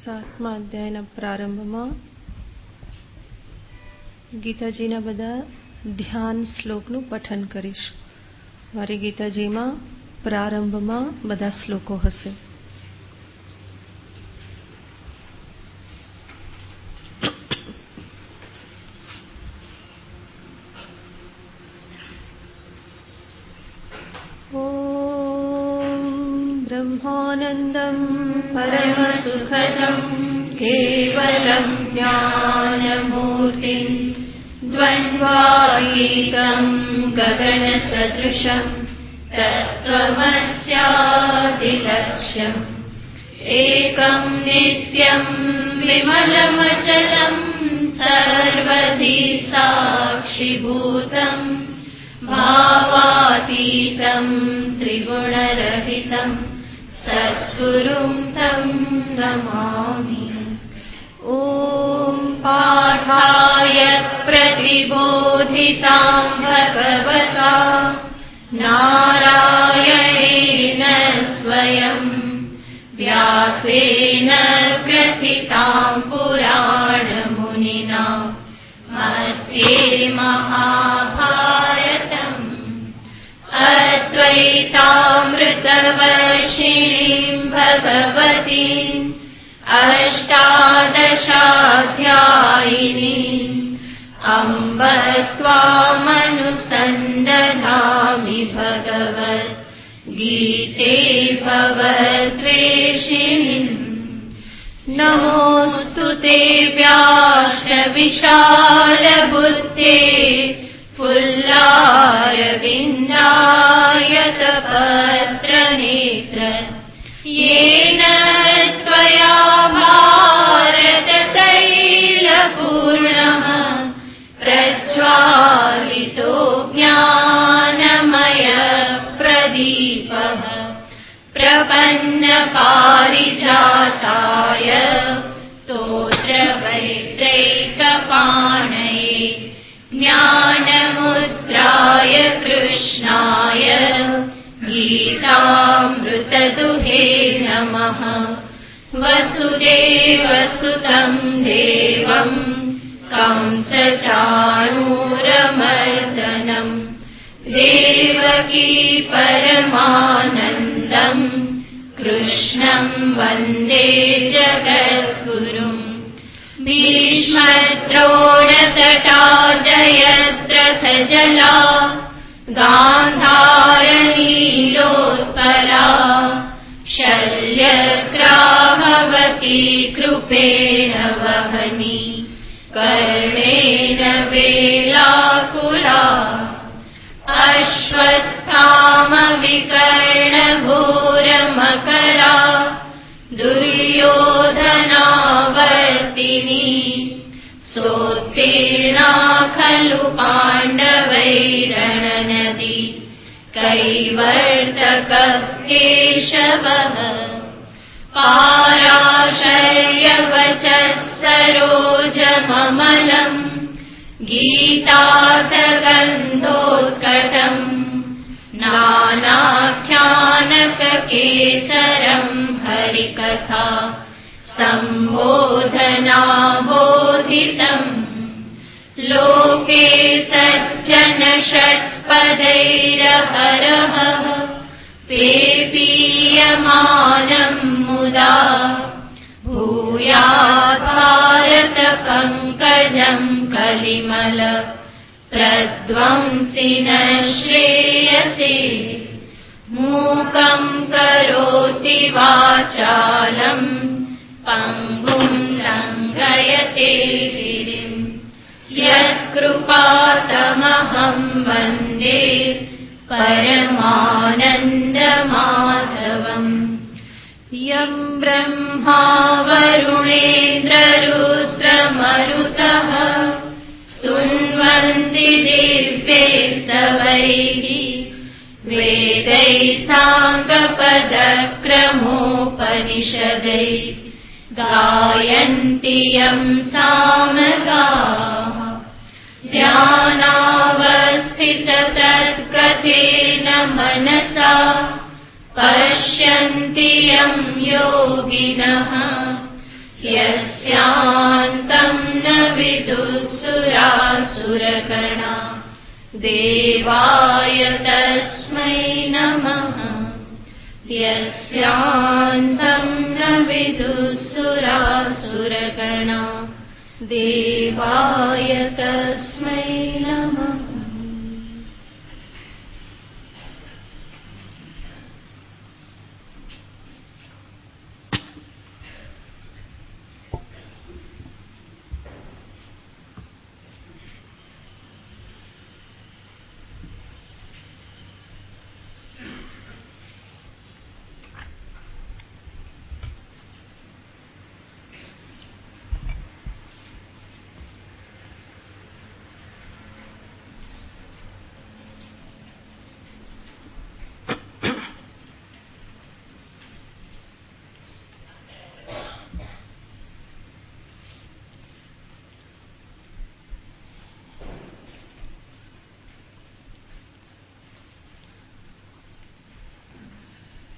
સાતમા અધ્યાયના પ્રારંભમાં ગીતાજીના બધા ધ્યાન શ્લોકનું પઠન કરીશ. મારી ગીતાજીમાં પ્રારંભમાં બધા શ્લોકો હશે. ब्रह्मानन्दं परमसुखदं केवलं ज्ञानमूर्तिं द्वन्द्वातीतं गगनसदृशं तत्त्वमस्यादिलक्ष्यम् एकं नित्यं विमलमचलं सर्वधि साक्षिभूतं भावातीतं त्रिगुणरहितं सद्गुरुं तं नमामि. ॐ पाठाय प्रतिबोधितां भगवता नारायणेन स्वयं व्यासेन ग्रथितां पुराणमुनिना मध्ये महाभारतम् अद्वैतामृतवर्षिणीं भगवतीम् अष्टादशाध्यायिनीम् अम्ब त्वामनुसन्दधामि भगवद्गीते भवद्वेषिणीम्. नमोऽस्तु ते व्यासविशालबुद्धे पुल्लारविन्दायतपत्रनेत्र येन त्वया भारततैलपूर्णः प्रज्वालितो ज्ञानमयप्रदीपः प्रपन्नपारिजाताय स्तोत्रवैत्रैकपाणये ज्ञानमुद्राय कृष्णाय गीतामृतदुहे नमः. वसुदेवसुतं देवं कंसचाणूरमर्दनं देवकी परमानन्दं कृष्णं वन्दे जगद्गुरुम्. भीष्मद्रोणतटा जयद्रथजला गान्धारनीलोत्पला शल्यग्राहवती कृपेण वहनी कर्णेन वेलाकुला अश्वत्थामविकर्णघोरमकरा दुर्योधनावर्तिनी सोत्तीर्णा खलु पाण्डवैरणनदी कैवर्तकः केशवः पाराशर्यवचः सरोजममलम् गीतार्थगन्धोत्कटम् नानाख्यानककेसरं हरिकथा सम्बोधनाबोधितम्. लोके सज्जन षट्पदैरहरः पेपीयमानं मुदा भूयात् भारत पङ्कजं कलिमल प्रध्वंसिन श्रेयसे. मूकं करोति वाचालम् पङ्गुं लङ्घयते गिरिम् यत्कृपातमहं वन्दे परमानन्दमाधवम्. यं ब्रह्मा वरुणेन्द्ररुद्रमरुतः स्तुन्वन्ति दिव्यैस्तवैः वेदैः साङ्गपदक्रमोपनिषदैः गायन्ति यं सामगाः. ध्यानावस्थिततद्गतेन मनसा पश्यन्ति यं योगिनः यस्यान्तं न विदुःसुरासुरगणा देवाय तस्मै नमः। यस्यान्तं न विदुःसुरासुरगणा देवाय तस्मै नमः।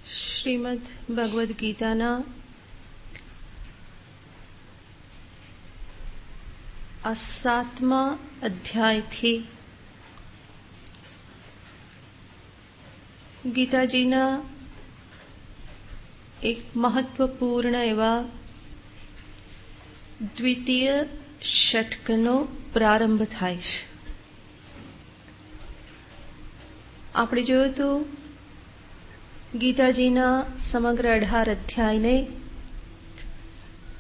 શ્રીમદ ભગવદ્ ગીતાના આ 7મા અધ્યાયથી ગીતાજીના એક મહત્વપૂર્ણ એવા દ્વિતીય ષટકનો પ્રારંભ થાય છે. આપણે જોયું તો ગીતાજીના સમગ્ર 18 અધ્યાયને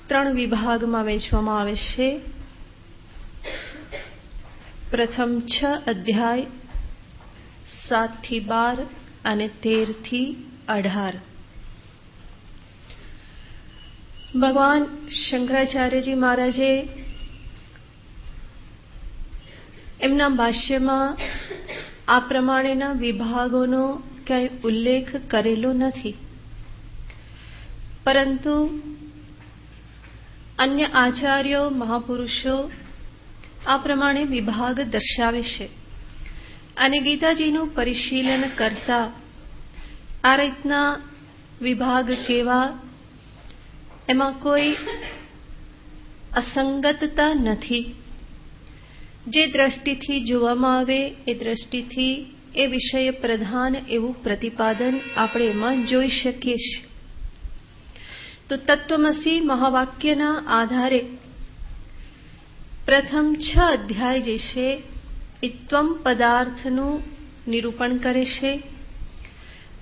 3 વિભાગમાં વહેંચવામાં આવે છે. પ્રથમ 6 અધ્યાય 7 થી 12 અને 13 થી 18. ભગવાન શંકરાચાર્યજી મહારાજે એમના ભાષ્યમાં આ પ્રમાણેના વિભાગોનો ક્યાંય ઉલ્લેખ કરેલો નથી, પરંતુ અન્ય આચાર્યો મહાપુરુષો આ પ્રમાણે વિભાગ દર્શાવે છે. અને ગીતાજીનું પરિશીલન કરતા આ રીતના વિભાગ કેવા, એમાં કોઈ અસંગતતા નથી. જે દ્રષ્ટિથી જોવામાં આવે એ દ્રષ્ટિથી એ વિષય પ્રધાન એવું પ્રતિપાદન આપણે એમાં જોઈ શકીએ છીએ. તો તત્વમસી મહાવાક્યના આધારે પ્રથમ 6 અધ્યાય જે છે એ ત્વમ પદાર્થનું નિરૂપણ કરે છે.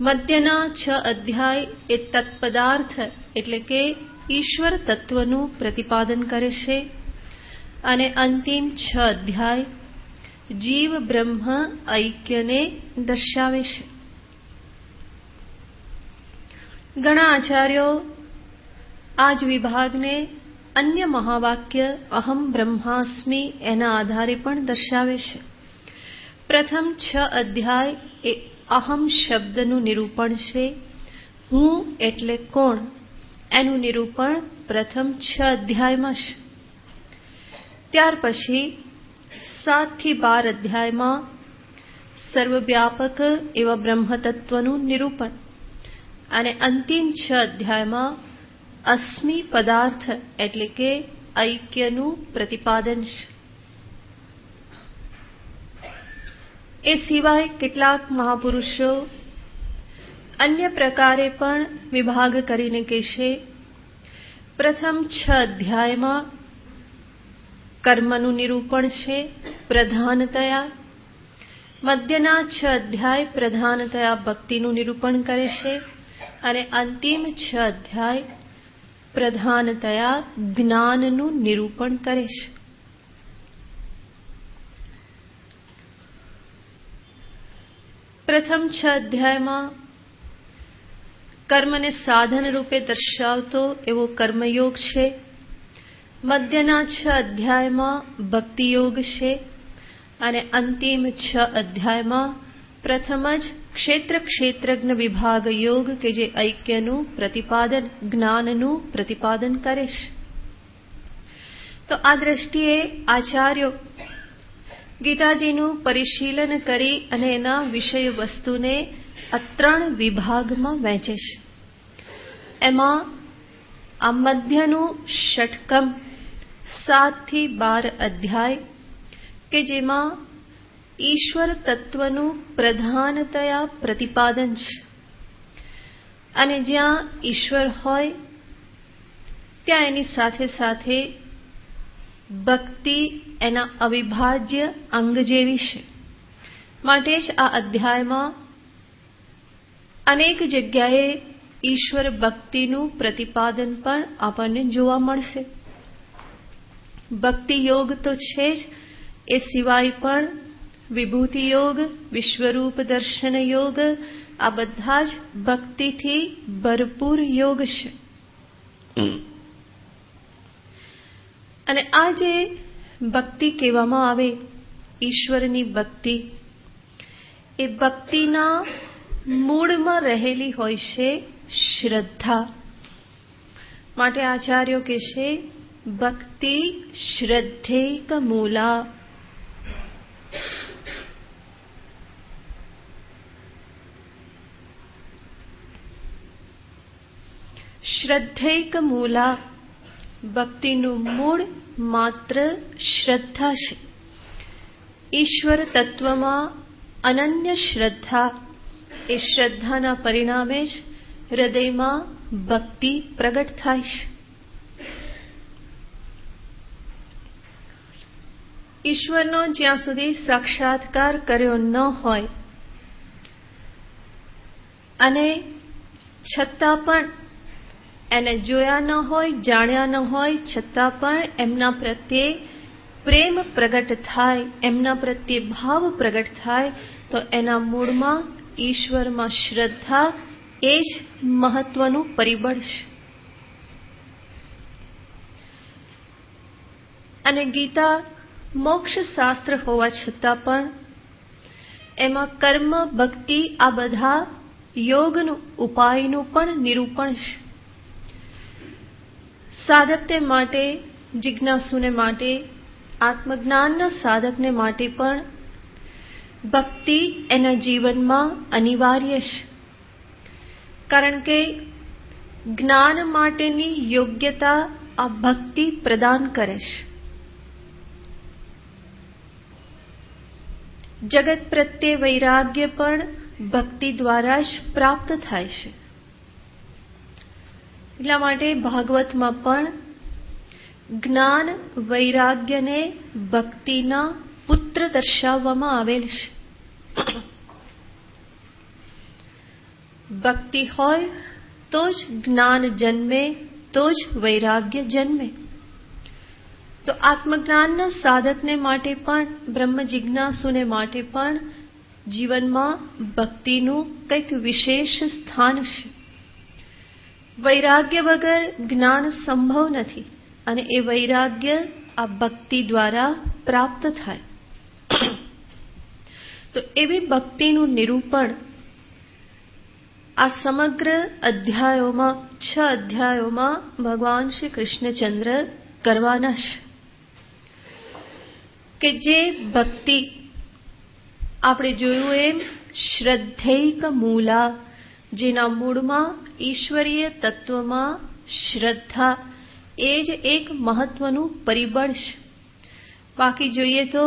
મધ્યના 6 અધ્યાય એ તત્પદાર્થ એટલે કે ઈશ્વર તત્વનું પ્રતિપાદન કરે છે. અને અંતિમ 6 અધ્યાય જીવ બ્રહ્મ ઐક્યને દર્શાવે છે. ઘણા આચાર્યો આ જ વિભાગને અન્ય મહાવાક્ય અહમ બ્રહ્માસ્મિ એના આધારે પણ દર્શાવે છે. પ્રથમ 6 અધ્યાય એ અહમ શબ્દનું નિરૂપણ છે. હું એટલે કોણ એનું નિરૂપણ પ્રથમ 6 અધ્યાયમાં છે. ત્યાર પછી 7 થી 12 અધ્યાયમાં સર્વવ્યાપક એવા બ્રહ્મતત્વનું નિરૂપણ અને અંતિમ 6 અધ્યાયમાં અસ્મિ પદાર્થ એટલે કે ઐક્યનું પ્રતિપાદન છે. એ સિવાય કેટલાક મહાપુરુષો અન્ય પ્રકારે પણ વિભાગ કરીને કહેશે. પ્રથમ 6 અધ્યાયમાં કર્મનું નિરૂપણ છે પ્રધાનતયા. મધ્યના 6 અધ્યાય પ્રધાનતયા ભક્તિનું નિરૂપણ કરે છે અને અંતિમ 6 અધ્યાય પ્રધાનતયા જ્ઞાનનું નિરૂપણ કરે છે. પ્રથમ 6 અધ્યાયમાં કર્મને સાધન રૂપે દર્શાવતો એવો કર્મયોગ છે. મધ્યના 6 અધ્યાયમાં ભક્તિયોગ છે અને અંતિમ 6 અધ્યાયમાં પ્રથમ જ ક્ષેત્રજ્ઞ વિભાગ યોગ કે જે ઐક્યનું પ્રતિપાદન જ્ઞાનનું પ્રતિપાદન કરે છે. તો આ દ્રષ્ટિએ આચાર્યો ગીતાજીનું પરિશીલન કરી અને એના વિષય વસ્તુને આ 3 વિભાગમાં વહેંચે છે. એમાં આ મધ્યનું ષટકમ 7 થી 12 અધ્યાય કે જેમાં ઈશ્વર તત્વનું પ્રધાનતયા પ્રતિપાદન છે અને જ્યાં ઈશ્વર હોય ત્યાં એની સાથે સાથે ભક્તિ એના અવિભાજ્ય અંગ જેવી છે. માટે જ આ અધ્યાયમાં અનેક જગ્યાએ ઈશ્વર ભક્તિનું પ્રતિપાદન પણ આપણને જોવા મળશે. ભક્તિ યોગ તો છે જ, એ સિવાય પણ વિભૂતિ યોગ, વિશ્વરૂપ દર્શન યોગ, આ બધા જ ભક્તિથી ભરપૂર યોગ છે. અને આ જે ભક્તિ કહેવામાં આવે, ઈશ્વરની ભક્તિ, એ ભક્તિના મૂળમાં રહેલી હોય છે શ્રદ્ધા. માટે આચાર્યો કહે છે ભક્તિ શ્રદ્ધેક મૂલા. શ્રદ્ધૈક મૂલા, ભક્તિનું મૂળ માત્ર શ્રદ્ધા છે. ઈશ્વર તત્વમાં અનન્ય શ્રદ્ધા, એ શ્રદ્ધાના પરિણામે જ હૃદયમાં ભક્તિ પ્રગટ થાય છે. ઈશ્વરનો જ્યાં સુધી સાક્ષાત્કાર કર્યો ન હોય અને છતાં પણ એને જોયા ન હોય, જાણ્યા ન હોય, છતાં પણ એમના પ્રત્યે પ્રેમ પ્રગટ થાય, એમના પ્રત્યે ભાવ પ્રગટ થાય, તો એના મૂળમાં ઈશ્વરમાં શ્રદ્ધા એ જ મહત્વનું પરિબળ છે. અને ગીતા મોક્ષ શાસ્ત્ર હોવા છતાં પણ એમાં કર્મ, ભક્તિ, આ બધા યોગનું, ઉપાયનું પણ નિરૂપણ છે. સાધકને માટે, જિજ્ઞાસુને માટે, આત્મજ્ઞાનના સાધકને માટે પણ ભક્તિ એના જીવનમાં અનિવાર્ય છે. કારણ કે જ્ઞાન માટેની યોગ્યતા આ ભક્તિ પ્રદાન કરે છે. જગત પ્રત્યે વૈરાગ્ય પણ ભક્તિ દ્વારા જ પ્રાપ્ત થાય છે. એટલા માટે ભાગવતમાં પણ જ્ઞાન વૈરાગ્યને ભક્તિના પુત્ર દર્શાવવામાં આવેલ છે. ભક્તિ હોય તો જ જ્ઞાન જન્મે, તો જ વૈરાગ્ય જન્મે. તો આત્મજ્ઞાનના સાધકને માટે પણ, બ્રહ્મ જિજ્ઞાસુને માટે પણ જીવનમાં ભક્તિનું કંઈક વિશેષ સ્થાન છે. વૈરાગ્ય વગર જ્ઞાન સંભવ નથી અને એ વૈરાગ્ય આ ભક્તિ દ્વારા પ્રાપ્ત થાય. તો એવી ભક્તિનું નિરૂપણ આ સમગ્ર અધ્યાયોમાં, 6 અધ્યાયોમાં ભગવાન શ્રી કૃષ્ણચંદ્ર કરવાના છે. કે જે ભક્તિ આપણે જોયું એમ શ્રદ્ધૈક મૂલા, જેના મૂળમાં ઈશ્વરીય તત્વમાં શ્રદ્ધા એ જ એક મહત્વનું પરિબળ છે. બાકી જોઈએ તો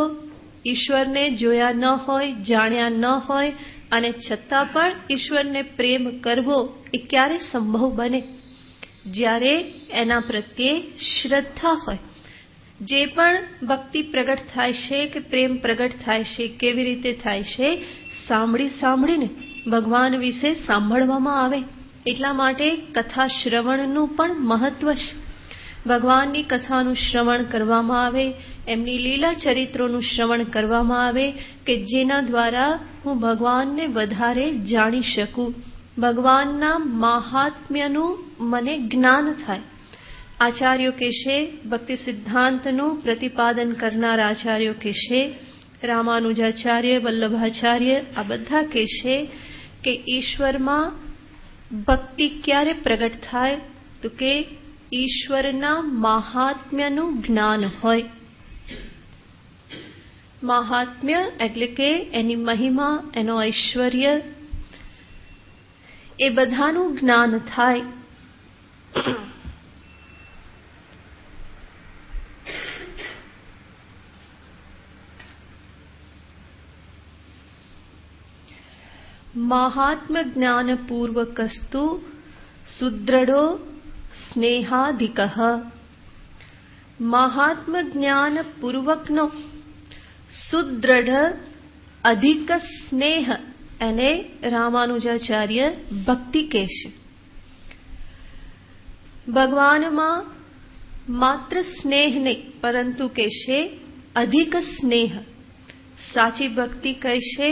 ઈશ્વરને જોયા ન હોય, જાણ્યા ન હોય અને છતાં પણ ઈશ્વરને પ્રેમ કરવો એ ક્યારે સંભવ બને? જ્યારે એના પ્રત્યે શ્રદ્ધા હોય. જે પણ ભક્તિ પ્રગટ થાય છે કે પ્રેમ પ્રગટ થાય છે, કેવી રીતે થાય છે? સાંભળીને ભગવાન વિશે સાંભળવામાં આવે. એટલા માટે કથા શ્રવણનું પણ મહત્વ છે. ભગવાનની કથાનું શ્રવણ કરવામાં આવે, એમની લીલા ચરિત્રોનું શ્રવણ કરવામાં આવે કે જેના દ્વારા હું ભગવાનને વધારે જાણી શકું, ભગવાનના મહાત્મ્યનું મને જ્ઞાન થાય. આચાર્યો કહેશે, ભક્તિ સિદ્ધાંતનું પ્રતિપાદન કરનાર આચાર્યો કહેશે, રામાનુજાચાર્ય, વલ્લભાચાર્ય, આ બધા કહેશે કે ઈશ્વરમાં ભક્તિ ક્યારે પ્રગટ થાય? તો કે ઈશ્વરના મહાત્મ્યનું જ્ઞાન હોય. મહાત્મ્ય એટલે કે એની મહિમા, એનો ઐશ્વર્ય, એ બધાનું જ્ઞાન થાય. મહાત્મ જ્ઞાન પૂર્વકસ્તુ સુદ્રઢો સ્નેહાધિક. મહાત્મ જ્ઞાન પૂર્વકનો સુદ્રઢ અધિક સ્નેહ એને રામાનુજાચાર્ય ભક્તિ કહેશે. ભગવાનમાં માત્ર સ્નેહ નહીં, પરંતુ કહેશે અધિક સ્નેહ. સાચી ભક્તિ કહેશે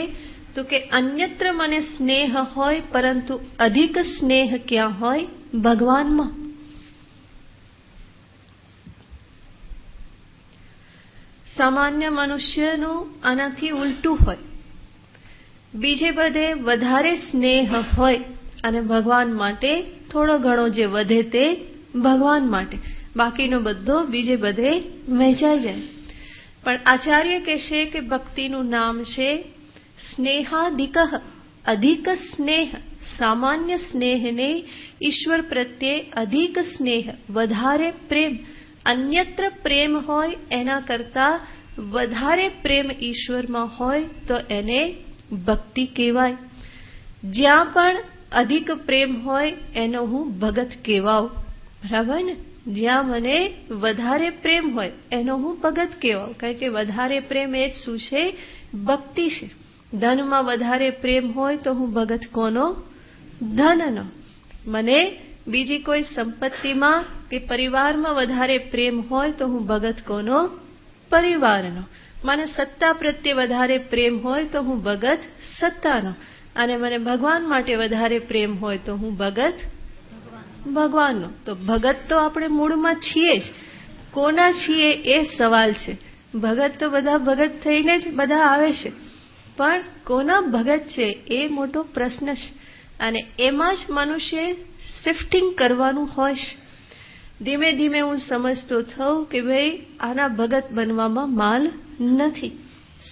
તો કે અન્યત્ર મને સ્નેહ હોય, પરંતુ અધિક સ્નેહ ક્યાં હોય? ભગવાનમાં. સામાન્ય મનુષ્યનું આનાથી ઉલટું હોય. બીજે બધે વધારે સ્નેહ હોય અને ભગવાન માટે થોડો ઘણો જે વધે તે ભગવાન માટે, બાકીનો બધો બીજે બધે વહેંચાઈ જાય. પણ આચાર્ય કહેશે કે ભક્તિનું નામ છે સ્નેહાધિક. અધિક સ્નેહ, સામાન્ય સ્નેહને ઈશ્વર પ્રત્યે અધિક સ્નેહ, વધારે પ્રેમ. અન્યત્ર પ્રેમ હોય એના કરતા વધારે પ્રેમ ઈશ્વરમાં હોય તો એને ભક્તિ કહેવાય. જ્યાં પણ અધિક પ્રેમ હોય એનો હું ભગત કહેવાઉં. બરાબર ને? જ્યાં મને વધારે પ્રેમ હોય એનો હું ભગત કહેવાઉં. કારણ કે વધારે પ્રેમ એ જ શું છે? ભક્તિ છે. ધનમાં વધારે પ્રેમ હોય તો હું ભગત કોનો? ધનનો. મને બીજી કોઈ સંપત્તિમાં કે પરિવારમાં વધારે પ્રેમ હોય તો હું ભગત કોનો? પરિવારનો. મને સત્તા પ્રત્યે વધારે પ્રેમ હોય તો હું ભગત સત્તાનો. અને મને ભગવાન માટે વધારે પ્રેમ હોય તો હું ભગત ભગવાનનો. તો ભગત તો આપણે મૂળમાં છીએ જ. કોના છીએ એ સવાલ છે. ભગત તો બધા ભગત થઈને જ બધા આવે છે, પણ કોના ભગત છે એ મોટો પ્રશ્ન છે. અને એમાં જ મનુષ્ય શિફ્ટિંગ કરવાનું હોય છે. ધીમે ધીમે હું સમજતો થઉં કે ભાઈ આના ભગત બનવામાં માલ નથી.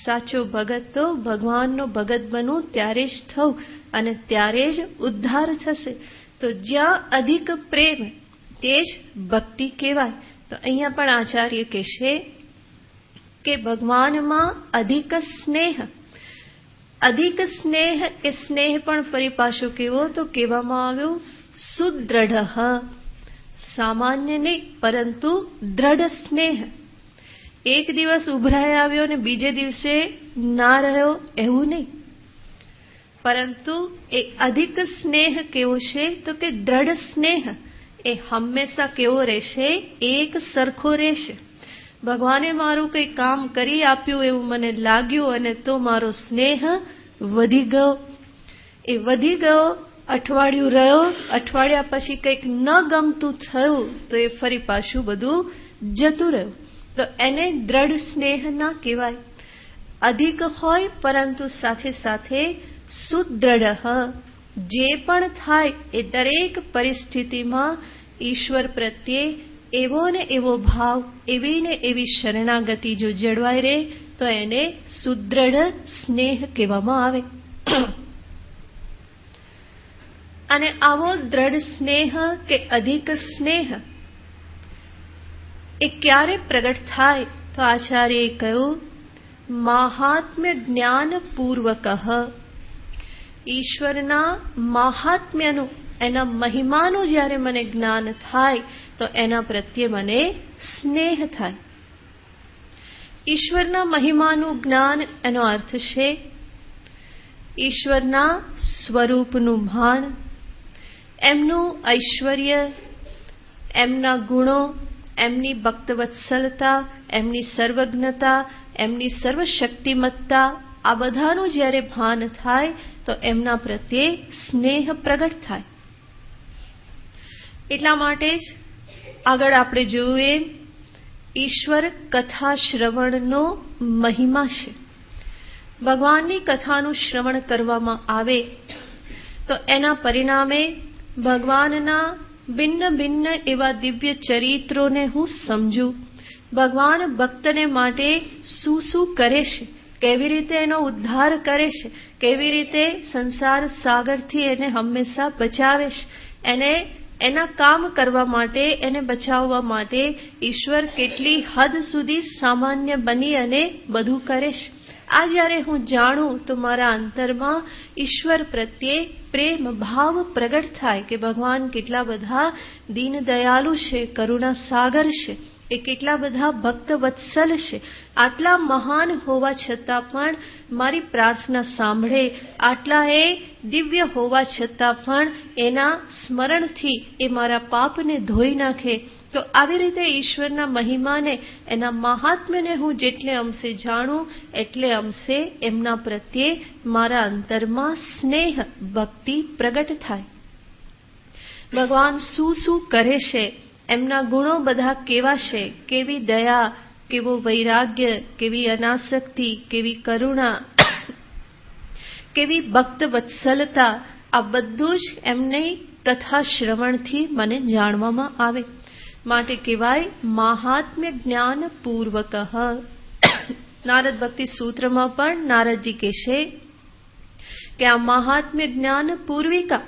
સાચો ભગત તો ભગવાનનો ભગત બનવું ત્યારે જ થવું, અને ત્યારે જ ઉદ્ધાર થશે. તો જ્યાં અધિક પ્રેમ તે જ ભક્તિ કહેવાય. તો અહીંયા પણ આચાર્ય કહેશે કે ભગવાનમાં અધિક સ્નેહ. અધિક સ્નેહ એ સ્નેહ પણ ફરી પાછો કેવો? તો કહેવામાં આવ્યું સુદ્રઢ. સામાન્ય નહીં, પરંતુ દ્રઢ સ્નેહ. એક દિવસ ઉભરાઈ આવ્યો ને બીજે દિવસે ના રહ્યો એવું નહીં, પરંતુ એ અધિક સ્નેહ કેવો છે? તો કે દ્રઢ સ્નેહ. એ હંમેશા કેવો રહેશે? એક સરખો રહેશે. ભગવાને મારું કંઈ કામ કરી આપ્યું એવું મને લાગ્યું અને તો મારો સ્નેહ વધી ગયો. એ વધી ગયો, અઠવાડિયું રહ્યો, અઠવાડિયા પછી કંઈક ન ગમતું થયું તો એ ફરી પાછું બધું જતું રહ્યું. તો એને દ્રઢ સ્નેહ ના કહેવાય. અધિક હોય પરંતુ સાથે સાથે સુદ્રઢ. જે પણ થાય એ દરેક પરિસ્થિતિમાં ઈશ્વર પ્રત્યે એવો ને એવો ભાવ, એવી ને એવી શરણાગતિ જો જળવાઈ રહે તો એને સુદ્રઢ સ્નેહ કહેવામાં આવે. અને આવો દ્રઢ સ્નેહ કે અધિક સ્નેહ એ ક્યારે પ્રગટ થાય? તો આચાર્યએ કહ્યું મહાત્મ્ય જ્ઞાન પૂર્વક. ઈશ્વરના મહાત્મ્યનું, એના મહિમાનું જ્યારે મને જ્ઞાન થાય તો એના પ્રત્યે મને સ્નેહ થાય. ઈશ્વરના મહિમાનું જ્ઞાન એનો અર્થ છે ઈશ્વરના સ્વરૂપનું ભાન, એમનું ઐશ્વર્ય, એમના ગુણો, એમની ભક્તવત્સલતા, એમની સર્વજ્ઞતા, એમની સર્વશક્તિમત્તા, આ બધાનું જ્યારે ભાન થાય તો એમના પ્રત્યે સ્નેહ પ્રગટ થાય. એટલા માટે જ આગળ આપણે જોયું ઈશ્વર કથા શ્રવણનો મહિમા છે. ભગવાનની કથાનું શ્રવણ કરવામાં આવે તો એના પરિણામે ભગવાનના ભિન્ન ભિન્ન એવા દિવ્ય ચરિત્રોને હું સમજું. ભગવાન ભક્તને માટે શું શું કરે છે, કેવી રીતે એનો ઉદ્ધાર કરે છે, કેવી રીતે સંસાર સાગરથી એને હંમેશા બચાવે છે, એને એના કામ કરવા માટે, એને બચાવવા માટે ઈશ્વર કેટલી હદ સુધી સામાન્ય બની અને બધું કરે છે. આ જ્યારે હું જાણું તો મારા અંતરમાં ઈશ્વર પ્રત્યે પ્રેમ ભાવ પ્રગટ થાય કે ભગવાન કેટલા બધા દીન દયાળુ છે, કરુણા સાગર છે, એ કેટલા બધા ભક્ત વત્સલ છે. આટલા મહાન હોવા છતાં પણ મારી પ્રાર્થના સાંભળે, આટલા એ દિવ્ય હોવા છતાં પણ એના સ્મરણથી એ મારા પાપને ધોઈ નાખે. તો આવી રીતે ઈશ્વરના મહિમાને, એના મહાત્મ્યને હું જેટલે અંશે જાણું એટલે અંશે એમના પ્રત્યે મારા અંતરમાં સ્નેહ ભક્તિ પ્રગટ થાય. ભગવાન શું શું કરે છે, એમના ગુણો બધા કેવા છે, કેવી દયા, કેવો વૈરાગ્ય, કેવી અનાસક્તિ, કેવી કરુણા, કેવી ભક્ત વત્સલતા, આ બધું જ એમની કથા શ્રવણથી મને જાણવામાં આવે. માટે કહેવાય મહાત્મ્ય જ્ઞાન પૂર્વક. નારદ ભક્તિ સૂત્રમાં પણ નારદજી કહેશે કે આ મહાત્મ્ય જ્ઞાન પૂર્વિકા.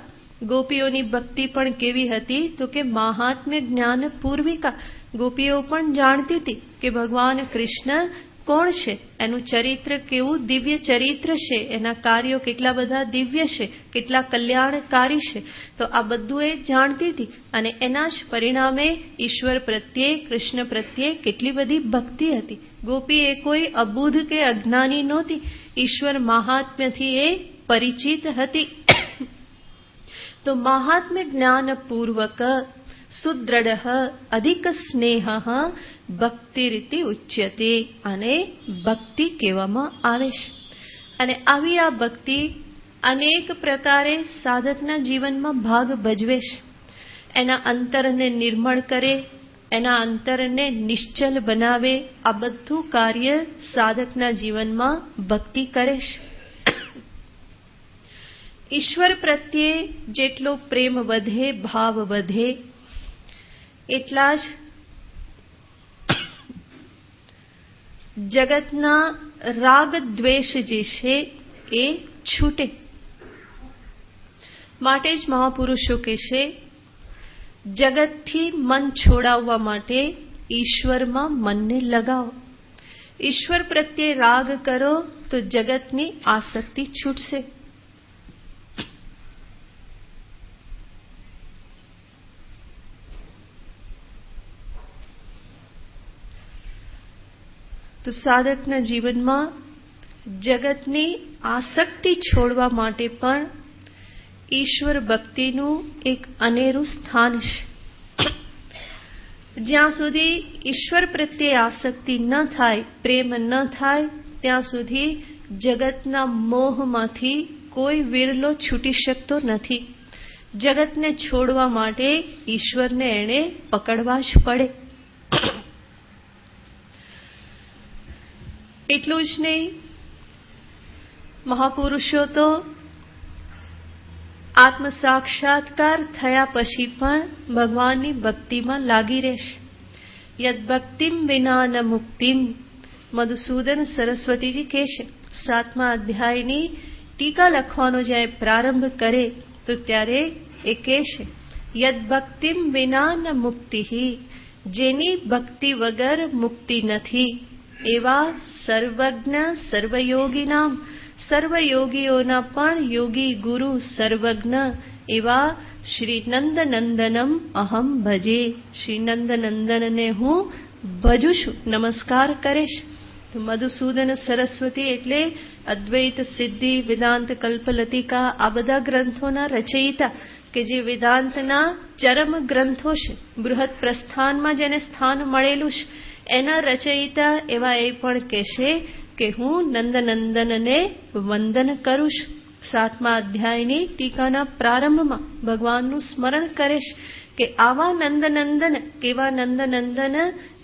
ગોપીઓની ભક્તિ પણ કેવી હતી તો કે મહાત્મ્ય જ્ઞાન પૂર્વિકા. ગોપીઓ પણ જાણતી હતી કે ભગવાન કૃષ્ણ કોણ છે, એનું ચરિત્ર કેવું દિવ્ય ચરિત્ર છે, એના કાર્યો કેટલા બધા દિવ્ય છે, કેટલા કલ્યાણકારી છે. તો આ બધું એ જાણતી હતી અને એના જ પરિણામે ઈશ્વર પ્રત્યે, કૃષ્ણ પ્રત્યે કેટલી બધી ભક્તિ હતી. ગોપી એ કોઈ અબુધ કે અજ્ઞાની નહોતી, ઈશ્વર મહાત્મ્યથી એ પરિચિત હતી. તો મહાત્મ્ય જ્ઞાન પૂર્વક સુદ્રઢ અધિક સ્નેહ ભક્તિ રીતિ ઉચ્યતે. અને ભક્તિ કહેવામાં આવે છે. અને આવી આ ભક્તિ અનેક પ્રકારે સાધકના જીવનમાં ભાગ ભજવે છે. એના અંતરને નિર્મળ કરે, એના અંતરને નિશ્ચલ બનાવે. આ બધું કાર્ય સાધકના જીવનમાં ભક્તિ કરે છે. ઈશ્વર પ્રત્યે જેટલો પ્રેમ વધે, ભાવ વધે, એટલા જ જગતના રાગ દ્વેષ જે છે એ છૂટે. માટે જ મહાપુરુષો કહેશે જગતથી મન છોડાવવા માટે ઈશ્વરમાં મનને લગાવો. ઈશ્વર પ્રત્યે રાગ કરો તો જગતની આસક્તિ છૂટશે. તો સાધકના જીવનમાં જગતની આસક્તિ છોડવા માટે પણ ઈશ્વર ભક્તિનું એક અનેરું સ્થાન છે. જ્યાં સુધી ઈશ્વર પ્રત્યે આસક્તિ ન થાય, પ્રેમ ન થાય, ત્યાં સુધી જગતના મોહમાંથી કોઈ વિરલો છૂટી શકતો નથી. જગતને છોડવા માટે ઈશ્વરને એણે પકડવા જ પડે. એટલું જ નહીં, મહાપુરુષો તો આત્મ સાક્ષાત્કાર થયા પછી પણ ભગવાનની ભક્તિમાં લાગી રહેશે. યદ ભક્તિમ વિના ન મુક્તિમ. મધુસૂદન સરસ્વતીજી કહે છે 7મા અધ્યાયની ટીકા લખવાનો જ્યારે પ્રારંભ કરે તો ત્યારે એ કહે છે યદ ભક્તિમ વિના ન મુક્તિ. જેની ભક્તિ વગર મુક્તિ નથી એવા સર્વજ્ઞ સર્વયોગીનામ. સર્વયોગીઓના પણ યોગી ગુરુ સર્વજ્ઞ એવા શ્રી નંદનંદનમ અહમ ભજે. શ્રી નંદનંદનને હું ભજું છું, નમસ્કાર કરીશ. તો મધુસૂદન સરસ્વતી એટલે અદ્વૈત સિદ્ધિ, વેદાંત કલ્પલતિકા, આ બધા ગ્રંથોના રચયિતા કે જે વેદાંતના ચરમ ગ્રંથો છે, બૃહદ પ્રસ્થાનમાં જેને સ્થાન મળેલું છે, એના રચયિતા એવા એ પણ કહેશે કે હું નંદનંદનને વંદન કરું છું. 7મા અધ્યાયની ટીકાના પ્રારંભમાં ભગવાનનું સ્મરણ કરે છે કે આવા નંદનંદન, કેવા નંદનંદન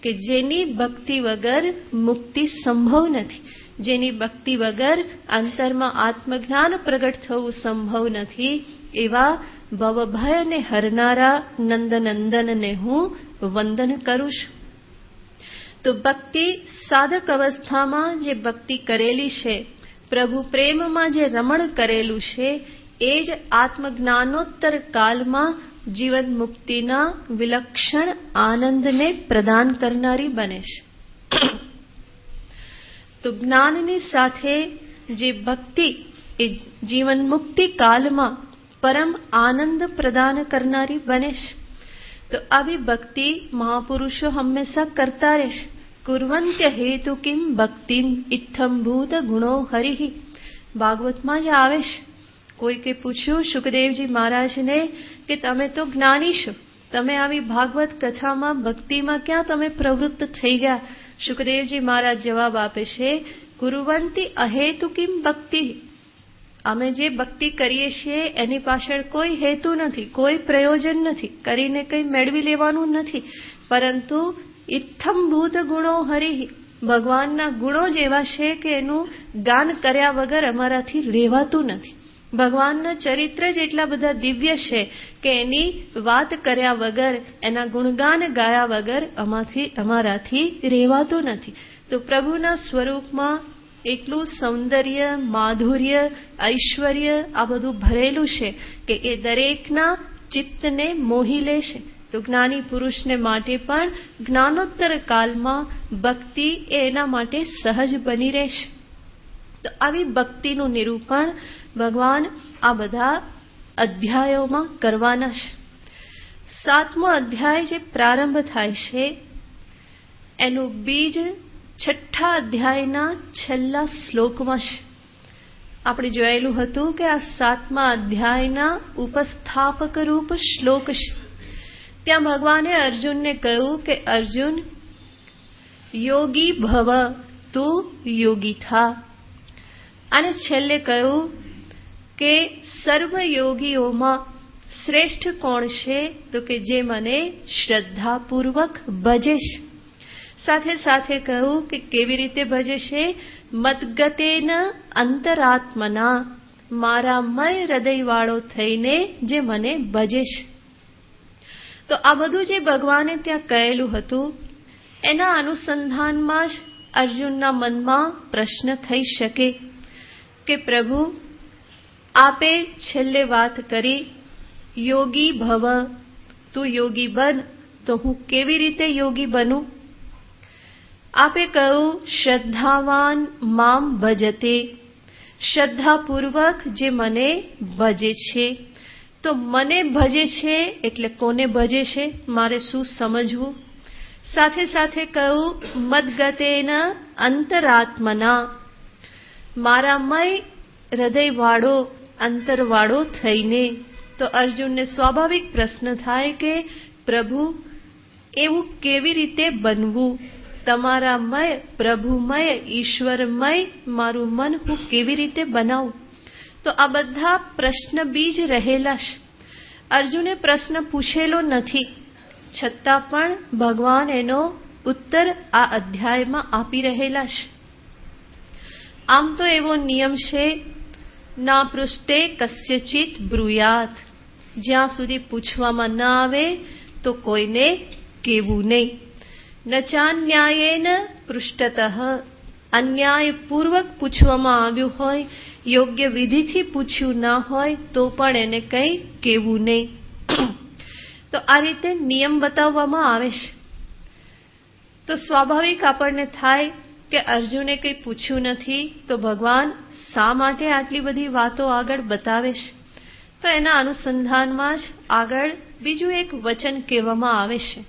કે જેની ભક્તિ વગર મુક્તિ સંભવ નથી, જેની ભક્તિ વગર અંતરમાં આત્મજ્ઞાન પ્રગટ થવું સંભવ નથી, એવા ભવભયને હરનારા નંદનંદનને હું વંદન કરું છું. તો ભક્તિ સાધક અવસ્થામાં જે ભક્તિ કરેલી છે, પ્રભુ પ્રેમમાં જે રમણ કરેલું છે, એ જ આત્મજ્ઞાનોત્તર કાલમાં જીવન મુક્તિના વિલક્ષણ આનંદને પ્રદાન કરનારી બને છે. તો જ્ઞાનની સાથે જે ભક્તિ એ જીવન મુક્તિ કાલમાં પરમ આનંદ પ્રદાન કરનારી બને છે. તો આવી ભક્તિ મહાપુરુષો હંમેશા કરતા રહેશે. કુર્વંત્ય હેતુ કિમ ભક્તિમ ઇત્થમ ભૂત ગુણો હરિ. ભાગવતમાં જ આવે છે. કોઈકે પૂછ્યું સુખદેવજી મહારાજને કે તમે તો જ્ઞાની છો, તમે આવી ભાગવત કથામાં ભક્તિમાં ક્યાં તમે પ્રવૃત્ત થઈ ગયા? સુખદેવજી મહારાજ જવાબ આપે છે, કુર્વંતી અહેતુ કિમ ભક્તિ. અમે જે ભક્તિ કરીએ છીએ એની પાછળ કોઈ હેતુ નથી, કોઈ પ્રયોજન નથી, કરીને કંઈ મેળવી લેવાનું નથી, પરંતુ ઇત્થમ ભૂત ગુણો હરિ. ભગવાનના ગુણો જ એવા છે કે એનું ગાન કર્યા વગર અમારાથી રહેવાતું નથી. ભગવાનના ચરિત્ર જ એટલા બધા દિવ્ય છે કે એની વાત કર્યા વગર, એના ગુણગાન ગાયા વગર અમારાથી રહેવાતું નથી. તો પ્રભુના સ્વરૂપમાં એટલું સૌંદર્ય, માધુર્ય, ઐશ્વર્ય આ બધું ભરેલું છે કે એ દરેકના ચિત્તને મોહી લે છે. તો જ્ઞાની પુરુષને માટે પણ જ્ઞાનોત્તર કાલમાં ભક્તિ એ એના માટે સહજ બની રહેશે. તો આવી ભક્તિનું નિરૂપણ ભગવાન આ બધા અધ્યાયોમાં કરવાના છે. 7મો અધ્યાય જે પ્રારંભ થાય છે એનું બીજ 6ઠ્ઠા અધ્યાયના છેલ્લા શ્લોકમાં છે. આપણે જોયેલું હતું કે આ 7મા અધ્યાયના ઉપસ્થાપક રૂપ શ્લોક છે. ત્યાં ભગવાને અર્જુનને કહ્યું કે અર્જુન, યોગી ભવ, તું યોગી થા. અને છેલ્લે કહ્યું કે સર્વ યોગીઓમાં શ્રેષ્ઠ કોણ છે? તો કે જે મને શ્રદ્ધાપૂર્વક ભજે છે. સાથે સાથે કહ્યું કે કેવી રીતે ભજે છે? મદગતેન અંતરાત્મના, મારામય હૃદયવાળો થઈને જે મને ભજે છે. તો આ બધું જે ભગવાને ત્યાં કહેલું હતું એના અનુસંધાનમાં જ અર્જુનના મનમાં પ્રશ્ન થઈ શકે કે પ્રભુ, આપે છેલ્લે વાત કરી યોગી ભવ, તું યોગી બન, તો હું કેવી રીતે યોગી બનું? આપે કહ્યું શ્રદ્ધાવાન મામ ભજતે, શ્રદ્ધાપૂર્વક જે મને ભજે છે. તો મને ભજે છે એટલે કોને ભજે છે? મારે શું સમજવું? સાથે સાથે કહ્યું મદગતેન અંતરાત્મના, મારામય હૃદયવાળો, અંતરવાળો થઈને. તો અર્જુનને સ્વાભાવિક પ્રશ્ન થાય કે પ્રભુ, એવું કેવી રીતે બનવું? તમારામય, પ્રભુમય, ઈશ્વરમય મારું મન હું કેવી રીતે બનાવું? તો આ બધા પ્રશ્ન બીજ રહેલા છે. અર્જુને પ્રશ્ન પૂછેલો નથી, છતાં પણ ભગવાન એનો ઉત્તર આ અધ્યાયમાં આપી રહેલા છે. આમ તો એવો નિયમ છે, ના પૃષ્ઠે કસ્યચિત બ્રુયાત, જ્યાં સુધી પૂછવામાં ન આવે તો કોઈને કહેવું નહીં. નચાન્યાયેન પૃષ્ઠતઃ, અન્યાયપૂર્વક પૂછવામાં આવ્યું હોય, યોગ્ય વિધિથી પૂછ્યું ના હોય તો પણ એને કંઈ કહેવું નહીં. તો આ રીતે નિયમ બતાવવામાં આવે છે. તો સ્વાભાવિક આપણને થાય કે અર્જુને કંઈ પૂછ્યું નથી તો ભગવાન શા માટે આટલી બધી વાતો આગળ બતાવે છે? તો એના અનુસંધાનમાં જ આગળ બીજું એક વચન કહેવામાં આવે છે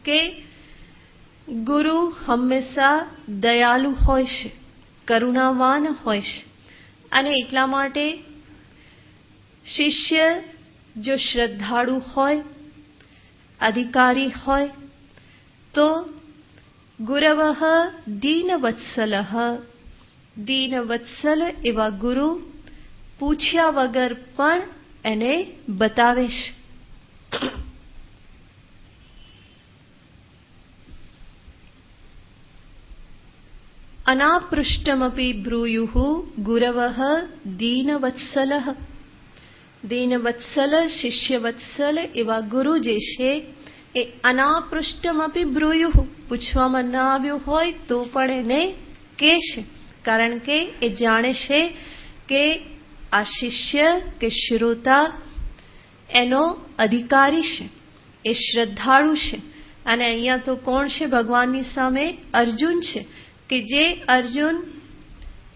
કે ગુરુ હંમેશા દયાળુ હોય છે, કરુણાવાન હોય છે. અને એટલા માટે શિષ્ય જો શ્રદ્ધાળુ હોય, અધિકારી હોય, તો ગુરવઃ દીનવત્સલઃ, દીનવત્સલ એવા ગુરુ પૂછ્યા વગર પણ એને બતાવે છે. અનાપૃષ્ટમપી બ્રૂયુઃ ગુરવઃ દીનવત્સલઃ. દીનવત્સલ, શિષ્યવત્સલ એવા ગુરુ જે છે એ અનાપૃષ્ટમપી બ્રૂયુઃ, પૂછવામાં ન આવ્યું હોય તો પણ એને કહે છે. કારણ કે એ જાણે છે કે આ શિષ્ય કે શ્રોતા એનો અધિકારી છે, એ શ્રદ્ધાળુ છે. અને અહીંયા તો કોણ છે ભગવાનની સામે? અર્જુન છે. કે જે અર્જુન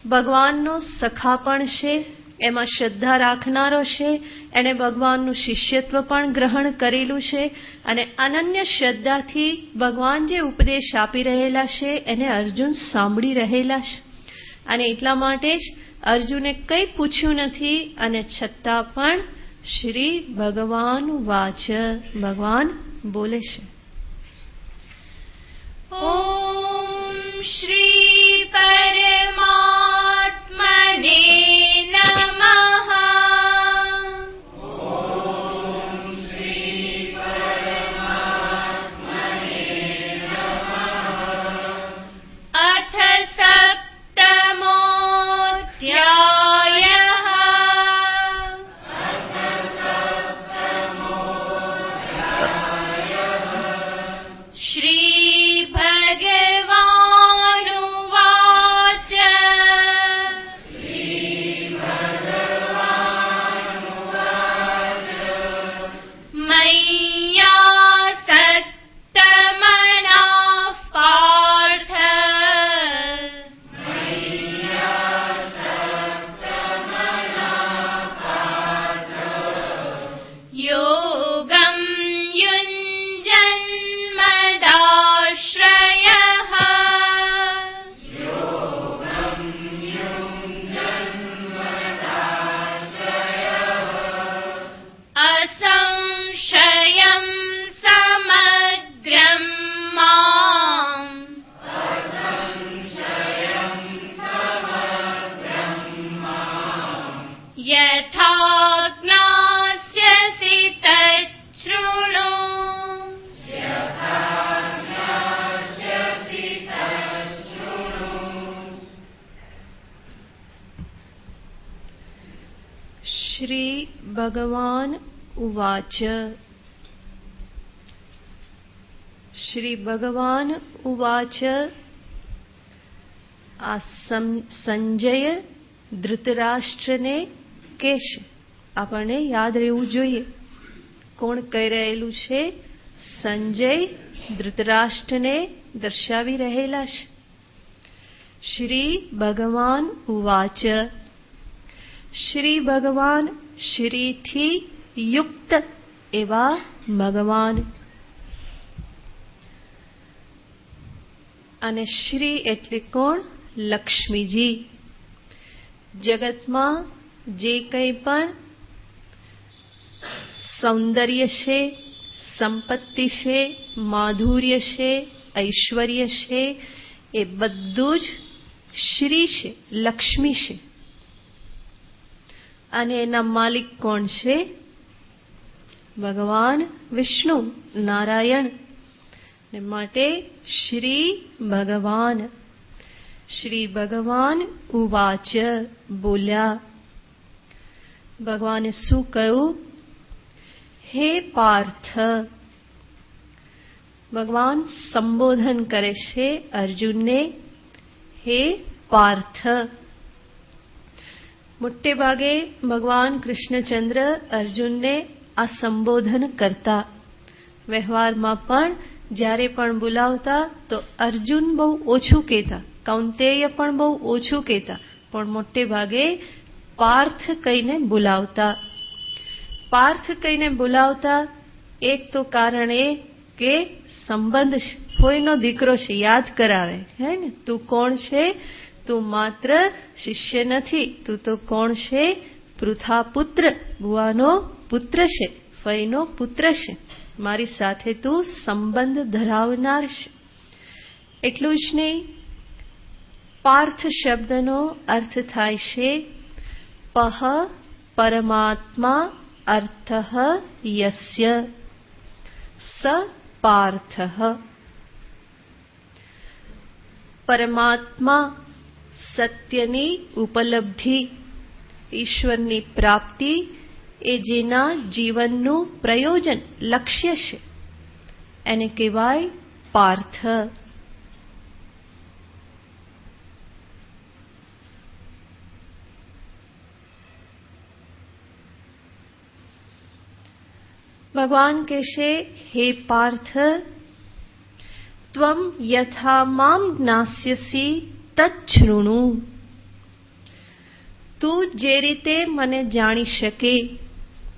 ભગવાનનો સખા પણ છે, એમાં શ્રદ્ધા રાખનારો છે, એણે ભગવાનનું શિષ્યત્વ પણ ગ્રહણ કરેલું છે અને અનન્ય શ્રદ્ધાથી ભગવાન જે ઉપદેશ આપી રહેલા છે એને અર્જુન સાંભળી રહેલા છે. અને એટલા માટે જ અર્જુને કંઈ પૂછ્યું નથી અને છતાં પણ શ્રી ભગવાન વાચ, ભગવાન બોલે છે. ઓમ શ્રી પરમાત્મને નમઃ. ઓમ શ્રી પરમાત્મને નમઃ. અથ સપ્તમોऽધ્યાયઃ. શ્રી ભગવાનુવાચ. મય્યાસક્તમનઃ પાર્થ. યોગં યુञ्जन्मदाश्रयः. असंशयं समग्रं माम्. यथा ज्ञास्यसि तच्छृणु. શ્રી ભગવાન ઉવાચ. શ્રી ભગવાન ઉવાચ. આ સંજય ધૃતરાષ્ટ્રને કહેશે. આપણને યાદ રહેવું જોઈએ કોણ કહી રહેલું છે. સંજય ધૃતરાષ્ટ્રને દર્શાવી રહેલા છે. શ્રી ભગવાન ઉવાચ. શ્રી ભગવાન, શ્રીથી યુક્ત એવા ભગવાન. અને શ્રી એટલે કોણ? લક્ષ્મીજી. જગતમાં જે કંઈ પણ સૌંદર્ય છે, સંપત્તિ છે, માધુર્ય છે, ઐશ્વર્ય છે, એ બધું જ શ્રી છે, લક્ષ્મી છે. અને એના માલિક કોણ છે? ભગવાન વિષ્ણુ નારાયણ. ને માટે શ્રી ભગવાન. શ્રી ભગવાન ઉવાચ, બોલ્યા. ભગવાને શું કહ્યું? હે પાર્થ. ભગવાન સંબોધન કરે છે અર્જુનને, હે પાર્થ. મોટે ભાગે ભગવાન કૃષ્ણચંદ્ર અર્જુનને આ સંબોધન કરતા. વ્યવહારમાં પણ જ્યારે પણ બોલાવતા તો અર્જુન બહુ ઓછું કહેતા, કૌંતેય પણ બહુ ઓછું કહેતા, પણ મોટે ભાગે પાર્થ કહીને બોલાવતા. પાર્થ કહીને બોલાવતા એક તો કારણ એ કે સંબંધ છે, કોઈનો દીકરો છે, યાદ કરાવે હે ને. તું કોણ છે? તું માત્ર શિષ્ય નથી, તું તો કોણ છે? પૃથા પુત્ર, બુવાનો પુત્ર છે, ફઈનો પુત્ર છે. મારી સાથે તું સંબંધ ધરાવનાર છે. એટલું જ નહીં, પાર્થ શબ્દનો અર્થ થાય છે પહ પરમાત્મા અર્થ યસ્ય સ પાર્થ. પરમાત્મા સત્યની ઉપલબ્ધિ, ઈશ્વરની પ્રાપ્તિ એ જેના જીવનનું પ્રયોજન, લક્ષ્ય છે, એને કહેવાય પાર્થ. ભગવાન કહેશે, હે પાર્થ, ત્વમ યથા મામ જ્ઞાસ્યસી તચ્છૃણુ. તું જે રીતે મને જાણી શકે,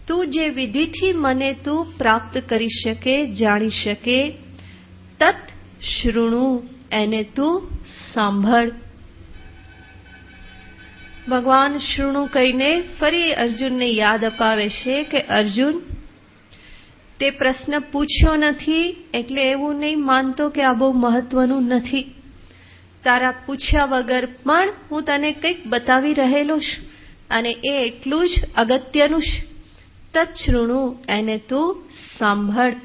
તું જે વિધિથી મને તું પ્રાપ્ત કરી શકે, જાણી શકે, તત શૃણુ, એને તું સાંભળ. ભગવાન શૃણુ કહીને ફરી અર્જુનને યાદ અપાવે છે કે અર્જુન, તે પ્રશ્ન પૂછ્યો નથી એટલે એવું નહીં માનતો કે આ બહુ મહત્વનું નથી. તારા પૂછ્યા વગર પણ હું તને કંઈક બતાવી રહેલો છું અને એ એટલું જ અગત્યનું છે. તચ્છૃણુ, એને તું સાંભળ.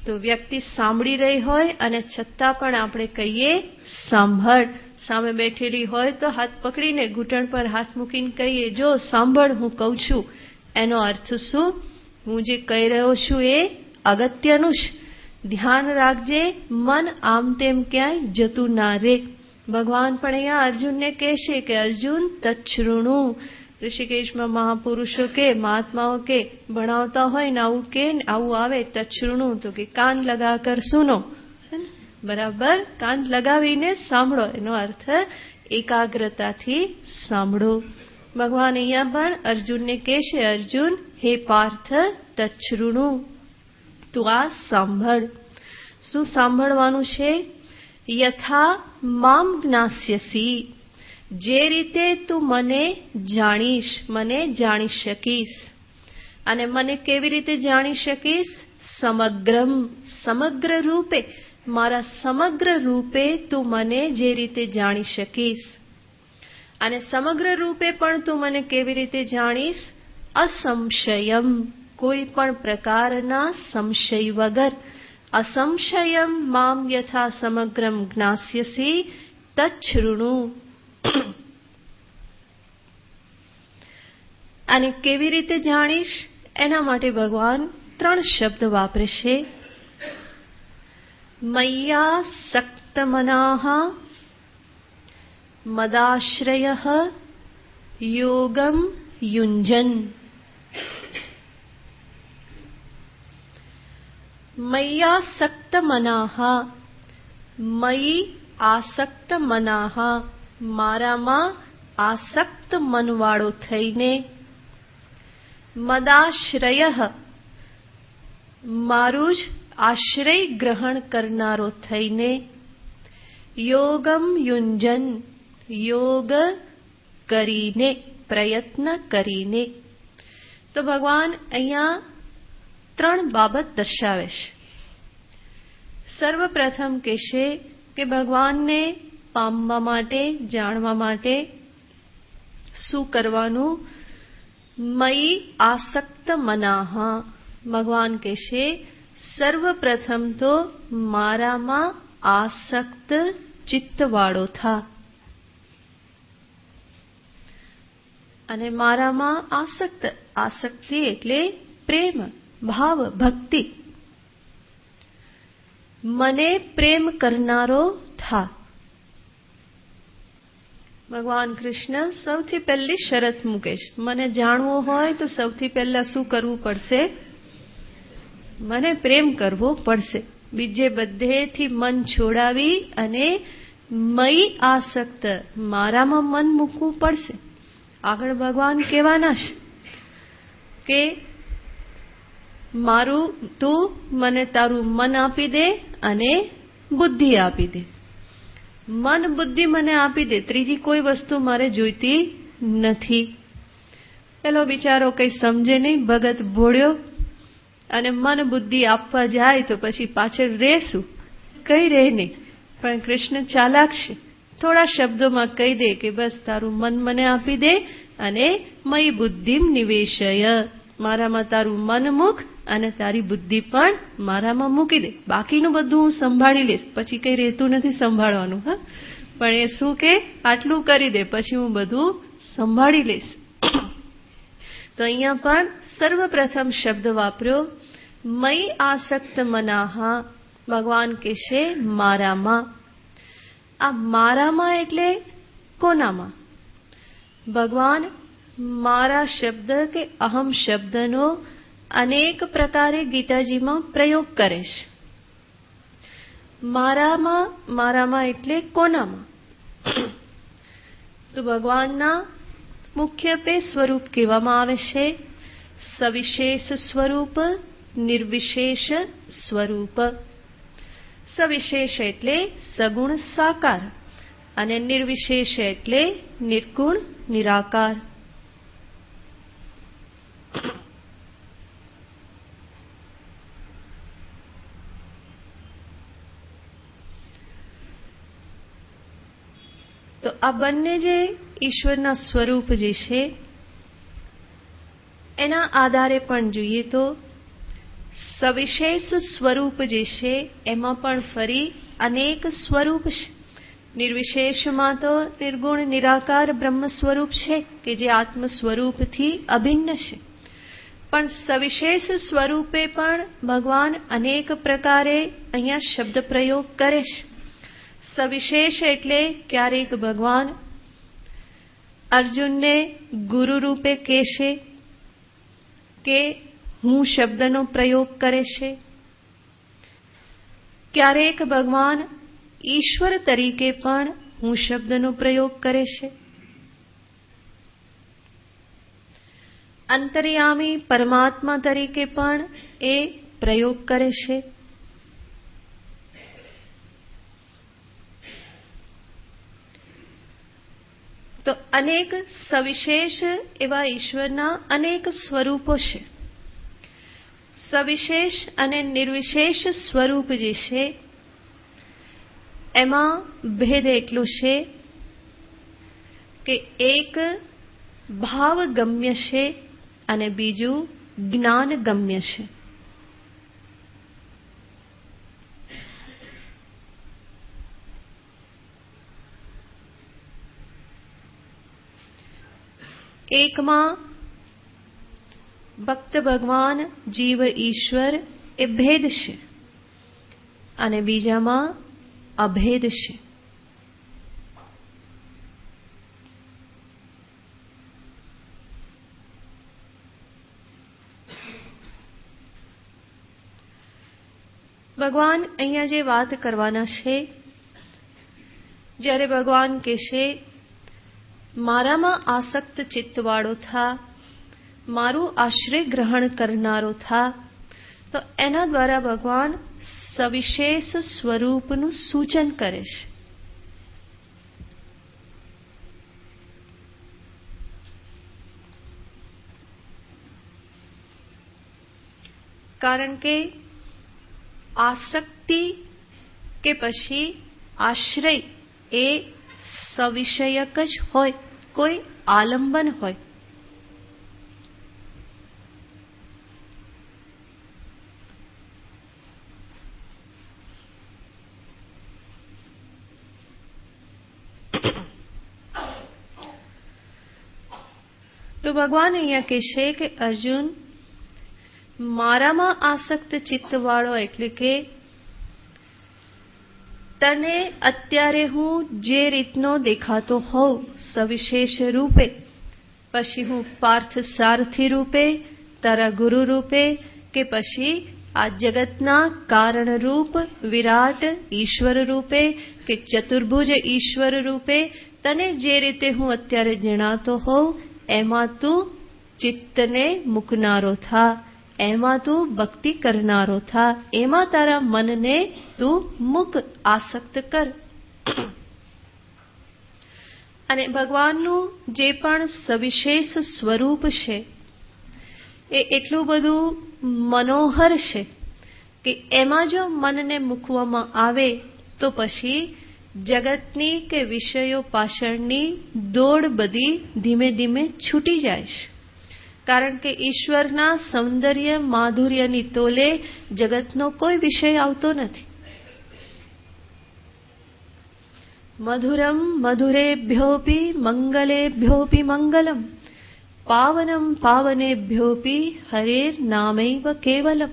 તો વ્યક્તિ સાંભળી રહી હોય અને છતાં પણ આપણે કહીએ સાંભળ. સામે બેઠેલી હોય તો હાથ પકડીને ઘૂંટણ પર હાથ મૂકીને કહીએ, જો સાંભળ, હું કહું છું. એનો અર્થ શું? હું જે કહી રહ્યો છું એ અગત્યનું છે. ધ્યાન રાખજે, મન આમ તેમ ક્યાંય જતું ના રે. ભગવાન પણ અહીંયા અર્જુનને કહેશે કે અર્જુન તચ્છૃણુ. ઋષિકેશમાં મહાપુરુષો કે મહાત્માઓ કે ભણાવતા હોય ને આવું કે આવું આવે તચ્છૃણુ, તો કે કાન લગા કર સુનો. બરાબર કાન લગાવીને સાંભળો. એનો અર્થ એકાગ્રતાથી સાંભળો. ભગવાન અહીંયા પણ અર્જુનને કહેશે, અર્જુન હે પાર્થ તચ્છૃણુ, તું આ સાંભળ. શું સાંભળવાનું છે? યથા મામ જ્ઞાસ્યસી, જે રીતે તું મને જાણીશ, મને જાણી શકીશ. અને મને કેવી રીતે જાણી શકીશ? સમગ્રમ, સમગ્ર રૂપે, મારા સમગ્ર રૂપે તું મને જે રીતે જાણી શકીશ. અને સમગ્ર રૂપે પણ તું મને કેવી રીતે જાણીશ? અસંશયમ, કોઈ પણ પ્રકારના સંશય વગર. અસંશયમ મામ યથા સમગ્રમ જ્ઞાસ્યસી તચ્છૃણુ. અને કેવી રીતે જાણીશ? એના માટે ભગવાન 3 શબ્દ વાપરે છે. મય્યા સક્તમનાઃ મદાશ્રયઃ યોગમ યુંજન. મય્યા સક્તમનાઃ, મયી આસક્ત મનાઃ, મારામાં આસક્ત મનવાળો થઈને. મદાશ્રયઃ, મારું જ આશ્રય ગ્રહણ કરનારો થઈને. યોગમ યુંજન, યોગ કરીને, પ્રયત્ન કરીને. તો ભગવાન અહીંયા 3 બાબત દર્શાવે છે. સર્વપ્રથમ કહેશે કે ભગવાનને પામવા માટે, જાણવા માટે શું કરવાનું? મયી આસક્ત મનાઃ. ભગવાન કહેશે સર્વપ્રથમ તો મારામાં આસક્ત ચિત્તવાળો થા. અને મારામાં આસક્ત, આસક્તિ એટલે પ્રેમ, ભાવ, ભક્તિ. મને પ્રેમ કરનારો થા. ભગવાન કૃષ્ણ સૌથી પહેલી શરત મૂકે છે. મને જાણવું હોય તો સૌથી પહેલા શું કરવું પડશે? મને પ્રેમ કરવો પડશે. બીજે બધેથી મન છોડાવી અને મયી આસક્ત, મારામાં મન મૂકવું પડશે. આગળ ભગવાન કહેવાના છે કે મારું તું મને તારું મન આપી દે અને બુદ્ધિ આપી દે. મન બુદ્ધિ મને આપી દે, ત્રીજી કોઈ વસ્તુ મારે જોઈતી નથી. પેલો બિચારો કઈ સમજે નહીં, ભગત ભોળ્યો, અને મન બુદ્ધિ આપવા જાય તો પછી પાછળ રહેશું, કઈ રહે નહીં. પણ કૃષ્ણ ચાલાક છે, થોડા શબ્દોમાં કહી દે કે બસ તારું મન મને આપી દે અને મયી બુદ્ધિમ નિવેશય, મારામાં તારું મન મૂક અને તારી બુદ્ધિ પણ મારામાં મૂકી દે. બાકીનું બધું હું સંભાળી લઈશ. પછી કઈ રહેતું નથી સંભાળવાનું. હા, પણ એ શું કે આટલું કરી દે, પછી હું બધું સંભાળી લઈશ. તો અહીંયા પણ સર્વપ્રથમ શબ્દ વાપર્યો મયી આસક્ત મનાઃ. ભગવાન કહેશે મારામાં. આ મારામાં એટલે કોનામાં? ભગવાન મારા શબ્દ કે અહમ શબ્દનો અનેક પ્રકારે ગીતાજીમાં પ્રયોગ કરે છે. મારામાં એટલે કોનામાં? તો ભગવાનના મુખ્ય બે સ્વરૂપ કહેવામાં આવે છે, સવિશેષ સ્વરૂપ, નિર્વિશેષ સ્વરૂપ. સવિશેષ એટલે સગુણ સાકાર અને નિર્વિશેષ એટલે નિર્ગુણ નિરાકાર. તો આ બંને જે ઈશ્વરના સ્વરૂપ જે છે એના આધારે પણ જોઈએ તો સવિશેષ સ્વરૂપ જે છે એમાં પણ ફરી અનેક સ્વરૂપ છે. નિર્વિશેષમાં તો નિર્ગુણ નિરાકાર બ્રહ્મ સ્વરૂપ છે કે જે આત્મ સ્વરૂપથી અભિન્ન છે. પણ સવિશેષ સ્વરૂપે પણ ભગવાન અનેક પ્રકારે અહીંયા શબ્દ પ્રયોગ કરે છે. સવિશેષ એટલે ક્યારેક ભગવાન અર્જુનને ગુરુ રૂપે કહેશે કે હું શબ્દનો પ્રયોગ કરે છે. ક્યારેક ભગવાન ઈશ્વર તરીકે પણ હું શબ્દનો પ્રયોગ કરે છે. અંતર્યામી પરમાત્મા તરીકે પણ એ પ્રયોગ કરે છે. તો અનેક સવિશેષ એવા ઈશ્વરના અનેક સ્વરૂપો છે. સવિશેષ અને નિર્વિશેષ સ્વરૂપ જે છે એમાં ભેદ એટલો છે કે એક ભાવગમ્ય છે અને બીજું જ્ઞાનગમ્ય છે. એકમાં ભક્ત ભગવાન જીવ ઈશ્વર એ ભેદ છે અને બીજામાં અભેદ છે. ભગવાન અહીંયા જે વાત કરવાના છે, જ્યારે ભગવાન કહેશે મારામાં આસક્ત ચિત્તવાળો થા, મારું આશ્રય ગ્રહણ કરનારો થા, તો એના દ્વારા ભગવાન સવિશેષ સ્વરૂપનું સૂચન કરે છે. કારણ કે આસક્તિ કે પછી આશ્રય એ સવિષયક જ હોય, કોઈ આલંબન હોય. તો ભગવાન અહીંયા કહેશે કે અર્જુન, મારામાં આસક્ત ચિત્તવાળો એટલે કે તને અત્યારે હું જે રીતનો દેખાતો હોઉં સવિશેષ રૂપે, પછી હું પાર્થ સારથી રૂપે, તારા ગુરુ રૂપે, કે પછી આ જગતના કારણ રૂપ વિરાટ ઈશ્વર રૂપે કે ચતુર્ભુજ ઈશ્વર રૂપે તને જે રીતે હું અત્યારે જણાતો હોઉં એમાં તું ચિત્તને મૂકનારો થા, એમાં તું ભક્તિ કરનારો થા, એમાં તારા મનને તું મુક, આસક્ત કર. અને ભગવાનનું જે પણ સવિશેષ સ્વરૂપ છે એ એટલું બધું મનોહર છે કે એમાં જો મનને મૂકવામાં આવે તો પછી જગતની કે વિષયો પાછળની દોડ બધી ધીમે ધીમે છૂટી જાય છે. કારણ કે ઈશ્વરના સૌંદર્ય માધુર્યની તોલે જગતનો કોઈ વિષય આવતો નથી. મધુરમ મધુરેભ્યોપી મંગલેભ્યોપી મંગલમ, પાવનમ પાવનેભ્યોપી હરેર નામૈવ કેવલમ.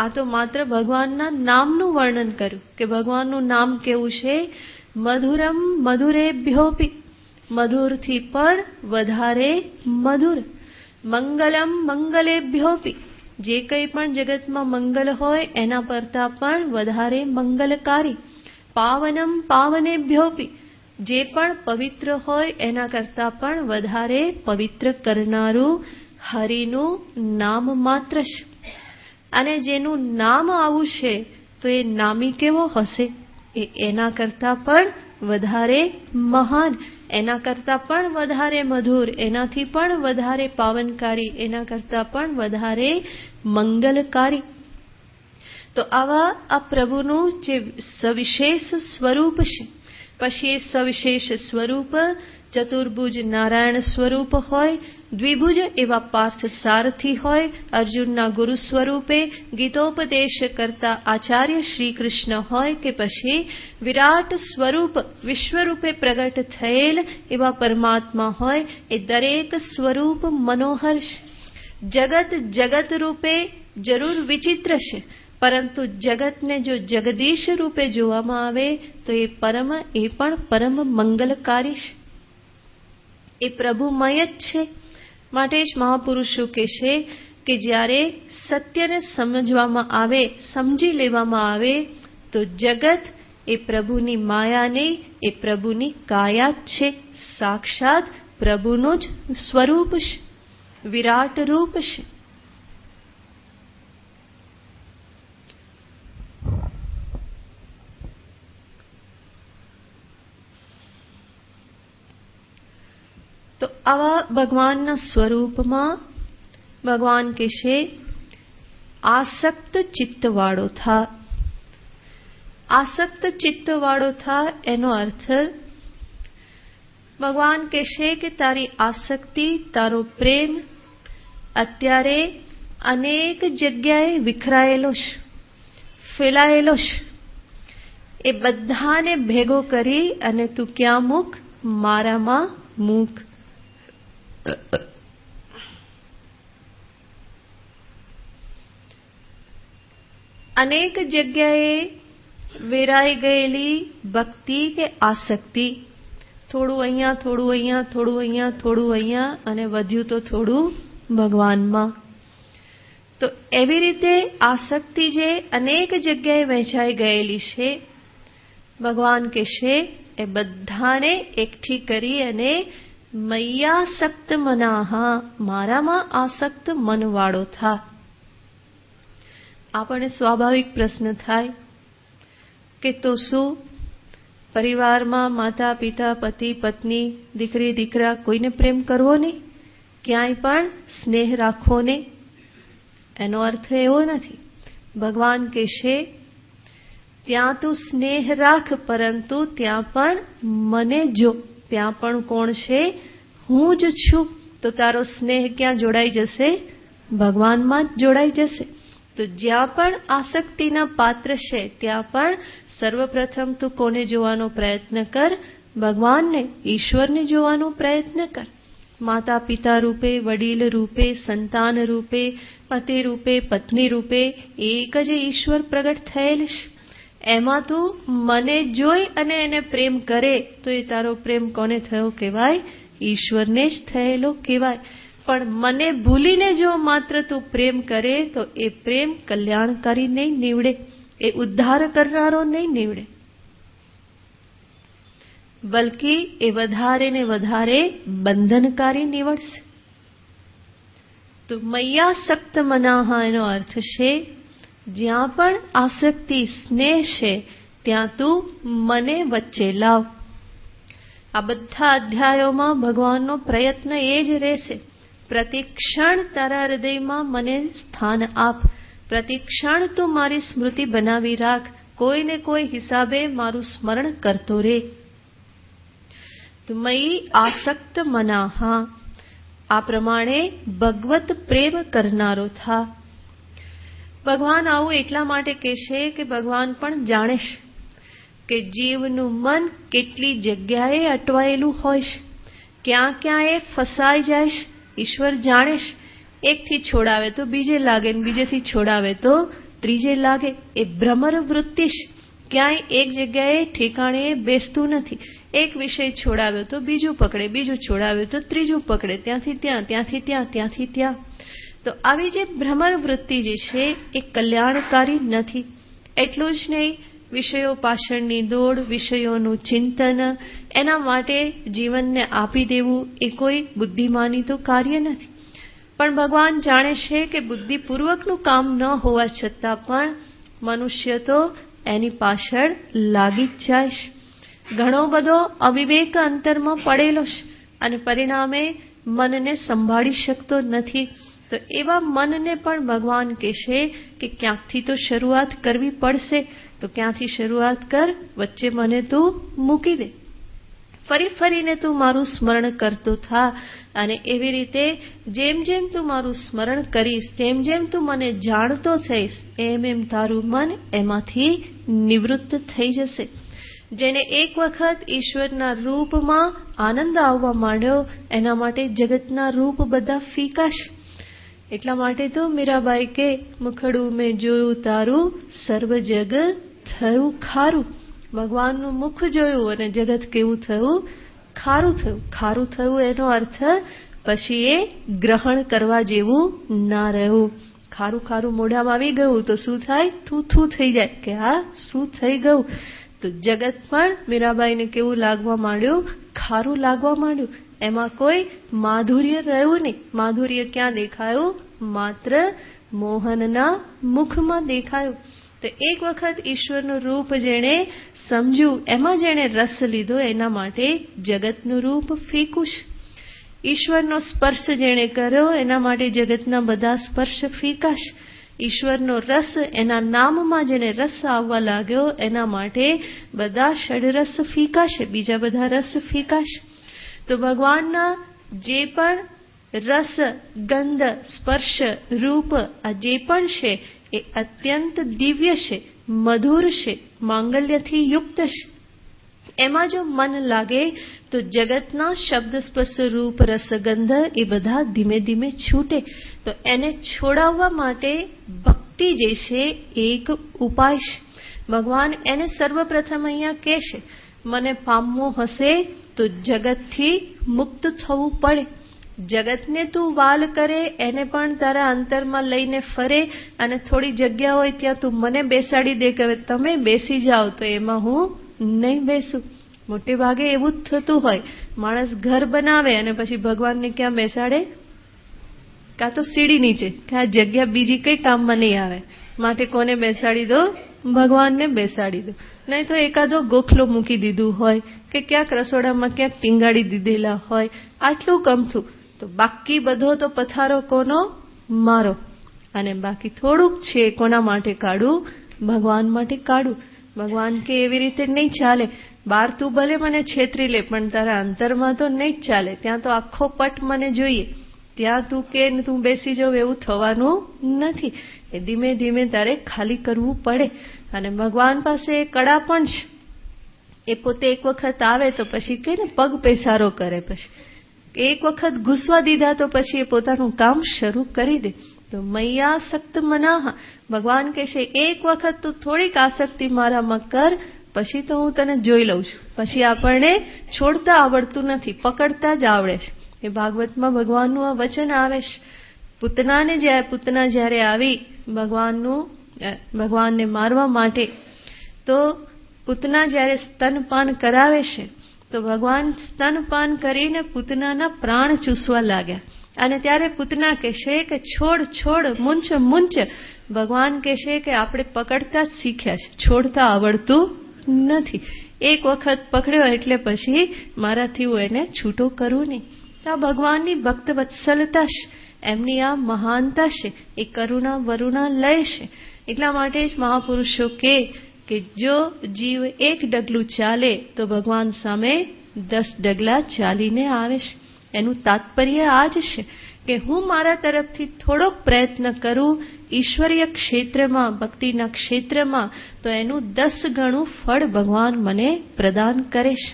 આ તો માત્ર ભગવાનના નામનું વર્ણન કર્યું કે ભગવાનનું નામ કેવું છે. મધુરમ મધુરેભ્યોપી, મધુરથી પણ વધારે મધુર. મંગલમ મંગલેભ્યોપી, જે કંઈ પણ જગતમાં મંગલ હોય એના કરતાં પણ વધારે મંગલકારી. પાવનમ પાવનેભ્યોપી, જે પણ પવિત્ર હોય એના કરતાં પણ વધારે પવિત્ર કરનારું હરિનું નામ માત્ર છે. અને જેનું નામ આવું છે તો એ નામી કેવો હશે? એ એના કરતાં પણ વધારે મહાન, એના કરતાં પણ વધારે મધુર, એનાથી પણ વધારે પાવનકારી, એના કરતાં પણ વધારે મંગલકારી. તો આવા આ પ્રભુનું જે સવિશેષ સ્વરૂપ છે, પછી એ સવિશેષ સ્વરૂપ ચતુર્ભુજ નારાયણ સ્વરૂપ હોય, દ્વિભુજ એવા પાર્થ સારથી હોય, અર્જુનના ગુરુ સ્વરૂપે ગીતોપદેશ કરતા આચાર્ય શ્રી કૃષ્ણ હોય, કે પછી વિરાટ સ્વરૂપ વિશ્વરૂપે પ્રગટ થયેલ એવા પરમાત્મા હોય, એ દરેક સ્વરૂપ મનોહર છે. જગત જગત રૂપે જરૂર વિચિત્ર છે, પરંતુ જગતને જો જગદીશ રૂપે જોવામાં આવે તો એ પણ પરમ મંગલકારી છે. એ પ્રભુમય જ છે. માટે જ મહાપુરુષો કહેશે કે જ્યારે સત્યને સમજવામાં આવે, સમજી લેવામાં આવે, તો જગત એ પ્રભુની માયા નહીં, એ પ્રભુની કાયા જ છે. સાક્ષાત પ્રભુનું જ સ્વરૂપ છે, વિરાટ રૂપ છે. તો આવા ભગવાનના સ્વરૂપમાં ભગવાન કહેશે આસક્ત ચિત્તવાળો થા. આસક્ત ચિત્તવાળો થા એનો અર્થ ભગવાન કહેશે કે તારી આસક્તિ, તારો પ્રેમ અત્યારે અનેક જગ્યાએ વિખરાયેલો છે, ફેલાયેલો છે. એ બધાને ભેગો કરી અને તું ક્યાં મૂક? મારામાં મૂક. અનેક જગ્યાએ વેરાઈ ગયેલી ભક્તિ કે આસક્તિ, થોડું અહીંયા, થોડું અહીંયા, થોડું અહીંયા, થોડું અહીંયા, અને વધ્યું તો થોડું ભગવાનમાં. તો એવી રીતે આસક્તિ જે અનેક જગ્યાએ વહેંચાઈ ગયેલી છે, ભગવાન કહેશે એ બધાને એકઠી કરી અને મય્યાસક્ત મનાહા, મારામાં આસક્ત મનવાળો થા. આપણને સ્વાભાવિક પ્રશ્ન થાય કે તો શું પરિવારમાં માતા પિતા, પતિ પત્ની, દીકરી દીકરા કોઈને પ્રેમ કરવો નહીં? ક્યાંય પણ સ્નેહ રાખવો નહીં? એનો અર્થ એવો નથી. ભગવાન કહેશે ત્યાં તું સ્નેહ રાખ, પરંતુ ત્યાં પણ મને જો. ત્યાં પણ કોણ છે? હું જ છું. તો તારો સ્નેહ ક્યાં જોડાઈ જશે? ભગવાનમાં જ જોડાઈ જશે. તો જ્યાં પણ આસક્તિના પાત્ર છે ત્યાં પણ સર્વપ્રથમ તું કોને જોવાનો પ્રયત્ન કર? ભગવાનને, ઈશ્વરને જોવાનો પ્રયત્ન કર. માતા પિતા રૂપે, વડીલ રૂપે, સંતાન રૂપે, પતિ રૂપે, પત્ની રૂપે એક જ ઈશ્વર પ્રગટ થયેલ છે. એમાં તું મને જોઈ અને એને પ્રેમ કરે તો એ તારો પ્રેમ કોને થયો કહેવાય? ઈશ્વરને જ થયેલો કહેવાય. પણ મને ભૂલીને જો માત્ર તું પ્રેમ કરે તો એ પ્રેમ કલ્યાણકારી નહીં નીવડે, એ ઉદ્ધાર કરનારો નહીં નીવડે, બલકી એ વધારે ને વધારે બંધનકારી નીવડશે. તો મય્યાસક્ત મનાહા એનો અર્થ છે જ્યાં પણ આસક્તિ, સ્નેહ છે ત્યાં તું મને વચ્ચે લાવ. આ બધા અધ્યાયોમાં ભગવાનનો પ્રયત્ન એ જ રહેશે. પ્રતિક્ષણ તારા હૃદયમાં મને સ્થાન આપ. પ્રતિક્ષણ તું મારી સ્મૃતિ બનાવી રાખ. કોઈને કોઈ હિસાબે મારું સ્મરણ કરતો રે. તો મયી આસક્ત મનાહા, આ પ્રમાણે ભગવત પ્રેમ કરનારો થા. ભગવાન આવું એટલા માટે કહેશે કે ભગવાન પણ જાણે છે કે જીવનું મન કેટલી જગ્યાએ અટવાયેલું હોય છે, ક્યાં ક્યાં એ ફસાઈ જાય છે. ઈશ્વર જાણે છે. એકથી છોડાવે તો બીજે લાગે, બીજેથી છોડાવે તો ત્રીજે લાગે. એ ભ્રમર વૃત્તિ છે. ક્યાંય એક જગ્યાએ ઠેકાણે બેસતું નથી. એક વિષય છોડાવ્યો તો બીજું પકડે, બીજું છોડાવ્યો તો ત્રીજું પકડે, ત્યાંથી ત્યાં, ત્યાંથી ત્યાં, ત્યાંથી ત્યાં. તો આવી જે ભ્રમણ વૃત્તિ જે છે એ કલ્યાણકારી નથી. એટલું જ નહીં, વિષયો પાછળની દોડ, વિષયોનું ચિંતન, એના માટે જીવનને આપી દેવું એ કોઈ બુદ્ધિમાની તો કાર્ય નથી. પણ ભગવાન જાણે છે કે બુદ્ધિપૂર્વકનું કામ ન હોવા છતાં પણ મનુષ્ય તો એની પાછળ લાગી જ જાય છે. ઘણો બધો અવિવેક અંતરમાં પડેલો છે અને પરિણામે મનને સંભાળી શકતો નથી. તો એવા મનને પણ ભગવાન કહેશે કે ક્યાંકથી તો શરૂઆત કરવી પડશે. તો ક્યાંથી શરૂઆત કર? વચ્ચે મને તું મૂકી દે, ફરી ફરીને તું મારું સ્મરણ કરતો થા. અને એવી રીતે જેમ જેમ તું મારું સ્મરણ કરીશ, જેમ જેમ તું મને જાણતો થઈશ, એમ એમ તારું મન એમાંથી નિવૃત્ત થઈ જશે. જેને એક વખત ઈશ્વરના રૂપમાં આનંદ આવવા માંડ્યો, એના માટે જગતના રૂપ બધા ફીકા છે. એટલા માટે તો મીરાબાઈ કે મુખડું મેં જોયું તારું, સર્વ જગ થયું ખારું. ભગવાનનું મુખ જોયું અને જગત કેવું થયું? ખારું થયું. ખારું થયું એનો અર્થ પછી એ ગ્રહણ કરવા જેવું ના રહ્યું. ખારું ખારું મોઢામાં આવી ગયું તો શું થાય? થૂ થૂ થઈ જાય કે આ શું થઈ ગયું. તો જગત પણ મીરાબાઈને કેવું લાગવા માંડ્યું? ખારું લાગવા માંડ્યું. એમાં કોઈ માધુર્ય રહ્યું નહીં. માધુર્ય ક્યાં દેખાયું? માત્ર મોહનના મુખમાં દેખાયું. તો એક વખત ઈશ્વરનું રૂપ જેણે સમજ્યું, એમાં જેણે રસ લીધો, એના માટે જગતનું રૂપ ફીકું છે. ઈશ્વરનો સ્પર્શ જેણે કર્યો, એના માટે જગતના બધા સ્પર્શ ફીકા છે. ઈશ્વરનો રસ, એના નામમાં જેને રસ આવવા લાગ્યો, એના માટે બધા ષડરસ ફીકા છે, બીજા બધા રસ ફીકા છે. તો ભગવાનના જે પણ રસ, ગંધ, સ્પર્શ, રૂપ આ જે પણ છે એ અત્યંત દિવ્ય છે, મધુર છે, માંગલ્યથી યુક્ત છે. એમાં જો મન લાગે તો જગતના શબ્દ, સ્પર્શ, રૂપ, રસ, ગંધ એ બધા ધીમે ધીમે છૂટે. તો એને છોડાવવા માટે ભક્તિ જે છે એક ઉપાય છે. ભગવાન એને સર્વપ્રથમ અહીંયા કહે છે, મને પામવું હશે તો જગતથી મુક્ત થવું પડે. જગતને તું વાલ કરે, એને પણ તારા અંતરમાં લઈને ફરે અને થોડી જગ્યા હોય ત્યાં તું મને બેસાડી દે કે તમે બેસી જાઓ, તો એમાં હું નહીં બેસું. મોટે ભાગે એવું જ થતું હોય. માણસ ઘર બનાવે અને પછી ભગવાનને ક્યાં બેસાડે? કાં તો સીડી નીચે, કે આ જગ્યા બીજી કઈ કામમાં નહીં આવે, માટે કોને બેસાડી દો? ભગવાનને બેસાડી દો. નહીં તો એકાદો ગોખલો મૂકી દીધું હોય કે ક્યાંક રસોડામાં ક્યાંક ટીંગાડી દીધેલા હોય, આટલું કમથું. તો બાકી બધો તો પથારો કોનો? મારો. અને બાકી થોડુંક છે કોના માટે કાઢું? ભગવાન માટે કાઢું. ભગવાન કે એવી રીતે નહીં ચાલે. બહાર તું ભલે મને છેતરી લે, પણ તારા અંતરમાં તો નહીં જ ચાલે. ત્યાં તો આખો પટ મને જોઈએ. ત્યાં તું કે તું બેસી જાવ એવું થવાનું નથી. એ ધીમે ધીમે તારે ખાલી કરવું પડે. અને ભગવાન પાસે એ કડા પણ છે. એ પોતે એક વખત આવે તો પછી કે ને પગ પેસારો કરે, પછી એક વખત ઘૂસવા દીધા તો પછી એ પોતાનું કામ શરૂ કરી દે. તો મૈયાસક્ત મનાહ, ભગવાન કહે છે એક વખત તું થોડીક આસક્તિ મારામાં કર, પછી તો હું તને જોઈ લઉં છું. પછી આપણને છોડતા આવડતું નથી, પકડતા જ આવડે છે. એ ભાગવતમાં ભગવાનનું આ વચન આવે છે. પૂતના જ્યારે આવી ભગવાનને મારવા માટે, તો પૂતના જ્યારે સ્તનપાન કરાવે છે, તો ભગવાન સ્તનપાન કરીને પૂતનાના પ્રાણ ચૂસવા લાગ્યા. અને ત્યારે પૂતના કહેશે કે છોડ છોડ, મુંચ મુંચ. ભગવાન કહેશે કે આપણે પકડતા જ શીખ્યા છે, છોડતા આવડતું નથી. એક વખત પકડ્યો એટલે પછી મારાથી હું એને છૂટો કરું નહીં. તો આ ભગવાનની ભક્ત વત્સલતા છે, એમની આ મહાનતા છે, એ કરુણા વરુણા લય છે. એટલા માટે જ મહાપુરુષો કે જો જીવ એક ડગલું ચાલે તો ભગવાન સામે 10 ડગલા ચાલીને આવે છે. એનું તાત્પર્ય આ જ છે કે હું મારા તરફથી થોડોક પ્રયત્ન કરું ઈશ્વરીય ક્ષેત્રમાં, ભક્તિના ક્ષેત્રમાં, તો એનું 10 ગણું ફળ ભગવાન મને પ્રદાન કરે છે.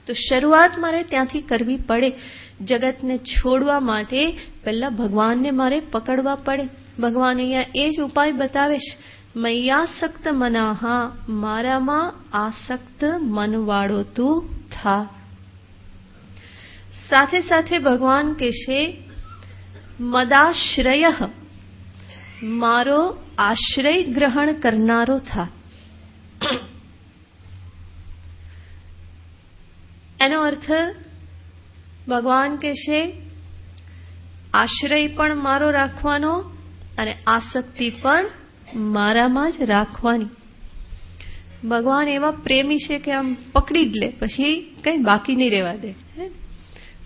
તો શરૂઆત મારે ત્યાંથી કરવી પડે. જગતને છોડવા માટે પહેલા ભગવાનને મારે પકડવા પડે. ભગવાન અહીંયા એ જ ઉપાય બતાવે છે. મૈયાસક્ત મનાહા, મારામાં આસક્ત મનવાળો તું થા. સાથે સાથે ભગવાન કહેશે મદાશ્રય, મારો આશ્રય ગ્રહણ કરનારો થા. એનો અર્થ ભગવાન કહેશે આશ્રય પણ મારો રાખવાનો અને આસક્તિ પણ મારામાં જ રાખવાની. ભગવાન એવા પ્રેમી છે કે આમ પકડી જ લે, પછી કઈ બાકી નહીં રહેવા દે,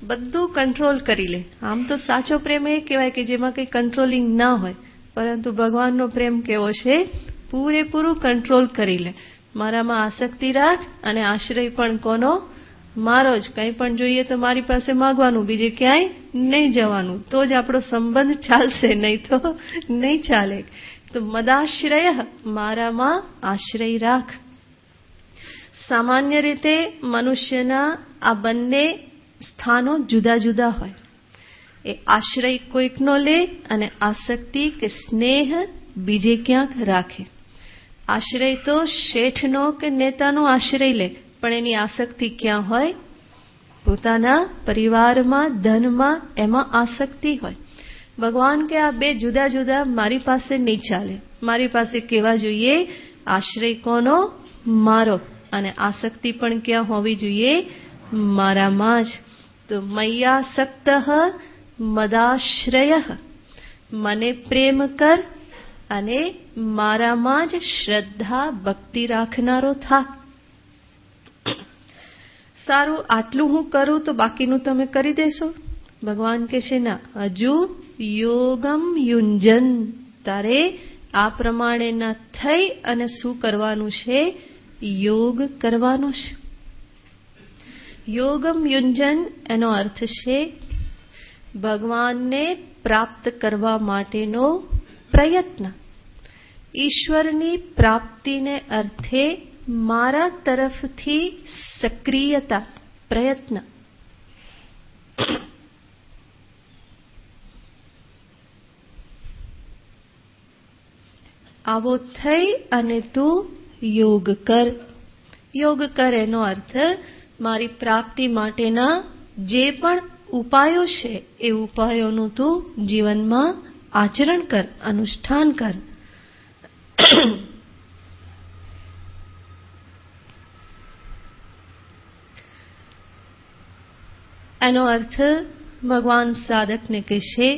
બધું કંટ્રોલ કરી લે. આમ તો સાચો પ્રેમ એ કહેવાય કે જેમાં કઈ કંટ્રોલિંગ ના હોય, પરંતુ ભગવાનનો પ્રેમ કેવો છે? પૂરેપૂરું કંટ્રોલ કરી લે. મારામાં આસક્તિ રાખ અને આશ્રય પણ કોનો? મારો જ. કંઈ પણ જોઈએ તો મારી પાસે માંગવાનું, બીજે ક્યાંય નહીં જવાનું. તો જ આપણો સંબંધ ચાલશે, નહીં તો નહીં ચાલે. તો મદાશ્રય, મારામાં આશ્રય રાખ. સામાન્ય રીતે મનુષ્યના આ બંને સ્થાનો જુદા જુદા હોય. એ આશ્રય કોઈકનો લે અને આસક્તિ કે સ્નેહ બીજે ક્યાંક રાખે. આશ્રય તો શેઠનો કે નેતાનો આશ્રય લે, પણ એની આસક્તિ ક્યાં હોય? પોતાના પરિવારમાં, ધનમાં, એમાં આસક્તિ હોય. ભગવાન કે આ બે જુદા જુદા મારી પાસે નહીં ચાલે. મારી પાસે કેવા જોઈએ? આશ્રય કોનો? મારો. અને આસક્તિ પણ ક્યાં હોવી જોઈએ? મારામાં જ. તો મય્યાસક્ત મદાશ્રય, મને પ્રેમ કર અને મારામાં જ શ્રદ્ધા ભક્તિ રાખનારો થા. સારું, આટલું હું કરું તો બાકીનું તમે કરી દેશો? ભગવાન કહે છે ના, હજુ યોગમ યુંજન, તારે આ પ્રમાણે ના થઈ અને શું કરવાનું છે? યોગ કરવાનો છે. યોગમ યુંજન એનો અર્થ છે ભગવાનને પ્રાપ્ત કરવા માટેનો પ્રયત્ન. ઈશ્વરની પ્રાપ્તિને અર્થે મારા તરફથી સક્રિયતા, પ્રયત્ન. આવો થઈ અને તું યોગ કર. યોગ કર એનો અર્થ મારી પ્રાપ્તિ માટેના જે પણ ઉપાયો છે એ ઉપાયોનું તું જીવનમાં આચરણ કર, અનુષ્ઠાન કર. એનો અર્થ ભગવાન સાધકને કહેશે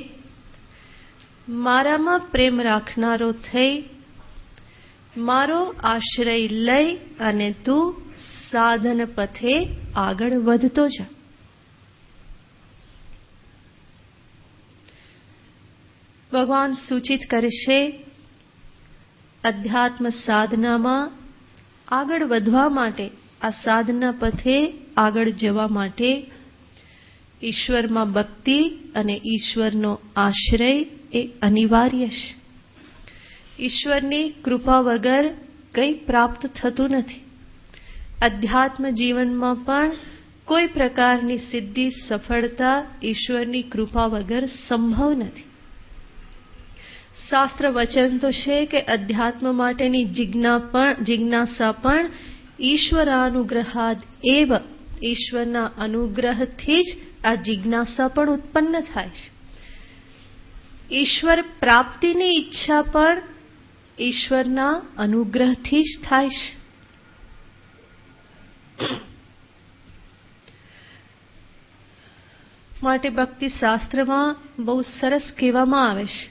મારામાં પ્રેમ રાખનારો થઈ મારો આશ્રય લઈ અને તું સાધન પથે આગળ વધતો જા. ભગવાન સૂચિત કરશે અધ્યાત્મ સાધનામાં આગળ વધવા માટે, આ સાધના પથે આગળ જવા માટે ઈશ્વરમાં ભક્તિ અને ઈશ્વરનો આશ્રય એ અનિવાર્ય છે. ઈશ્વરની કૃપા વગર કંઈ પ્રાપ્ત થતું નથી. અધ્યાત્મ જીવનમાં પણ કોઈ પ્રકારની સિદ્ધિ, સફળતા ઈશ્વરની કૃપા વગર સંભવ નથી. શાસ્ત્ર વચન તો છે કે અધ્યાત્મ માટેની જિજ્ઞાસા પણ ઈશ્વરાનુગ્રહાદ એવ, ઈશ્વરના અનુગ્રહથી જ આ જિજ્ઞાસા પણ ઉત્પન્ન થાય છે. ઈશ્વર પ્રાપ્તિની ઈચ્છા પણ ઈશ્વરના અનુગ્રહથી જ થાય છે. માટે ભક્તિ શાસ્ત્રમાં બહુ સરસ કહેવામાં આવે છે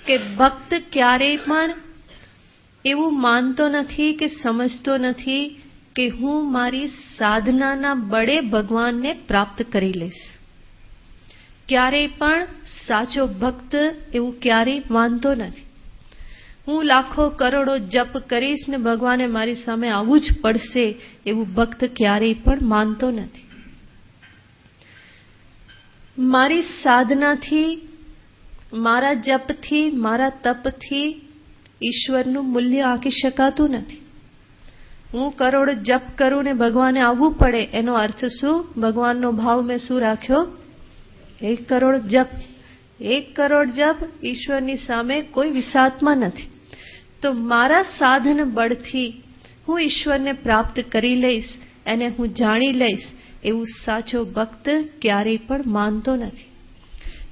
કે ભક્ત ક્યારેય પણ એવું માનતો નથી કે સમજતો નથી કે હું મારી સાધનાના બળે ભગવાનને પ્રાપ્ત કરી લઈશ. ક્યારેય પણ સાચો ભક્ત એવું ક્યારેય માનતો નથી. હું લાખો કરોડો જપ કરીશ ને ભગવાને મારી સામે આવવું જ પડશે એવું ભક્ત ક્યારેય પણ માનતો નથી. મારી સાધનાથી, મારા જપથી, મારા તપથી ઈશ્વરનું મૂલ્ય આંકી શકાતું નથી. હું કરોડ જપ કરું ને ભગવાને આવવું પડે એનો અર્થ શું? ભગવાનનો ભાવ મેં શું રાખ્યો? 1 કરોડ જપ. 1 કરોડ જપ ઈશ્વરની સામે કોઈ વિસાતમાં નથી. તો મારા સાધન બળથી હું ઈશ્વરને પ્રાપ્ત કરી લઈશ, એને હું જાણી લઈશ એવું સાચો ભક્ત ક્યારેય પણ માનતો નથી.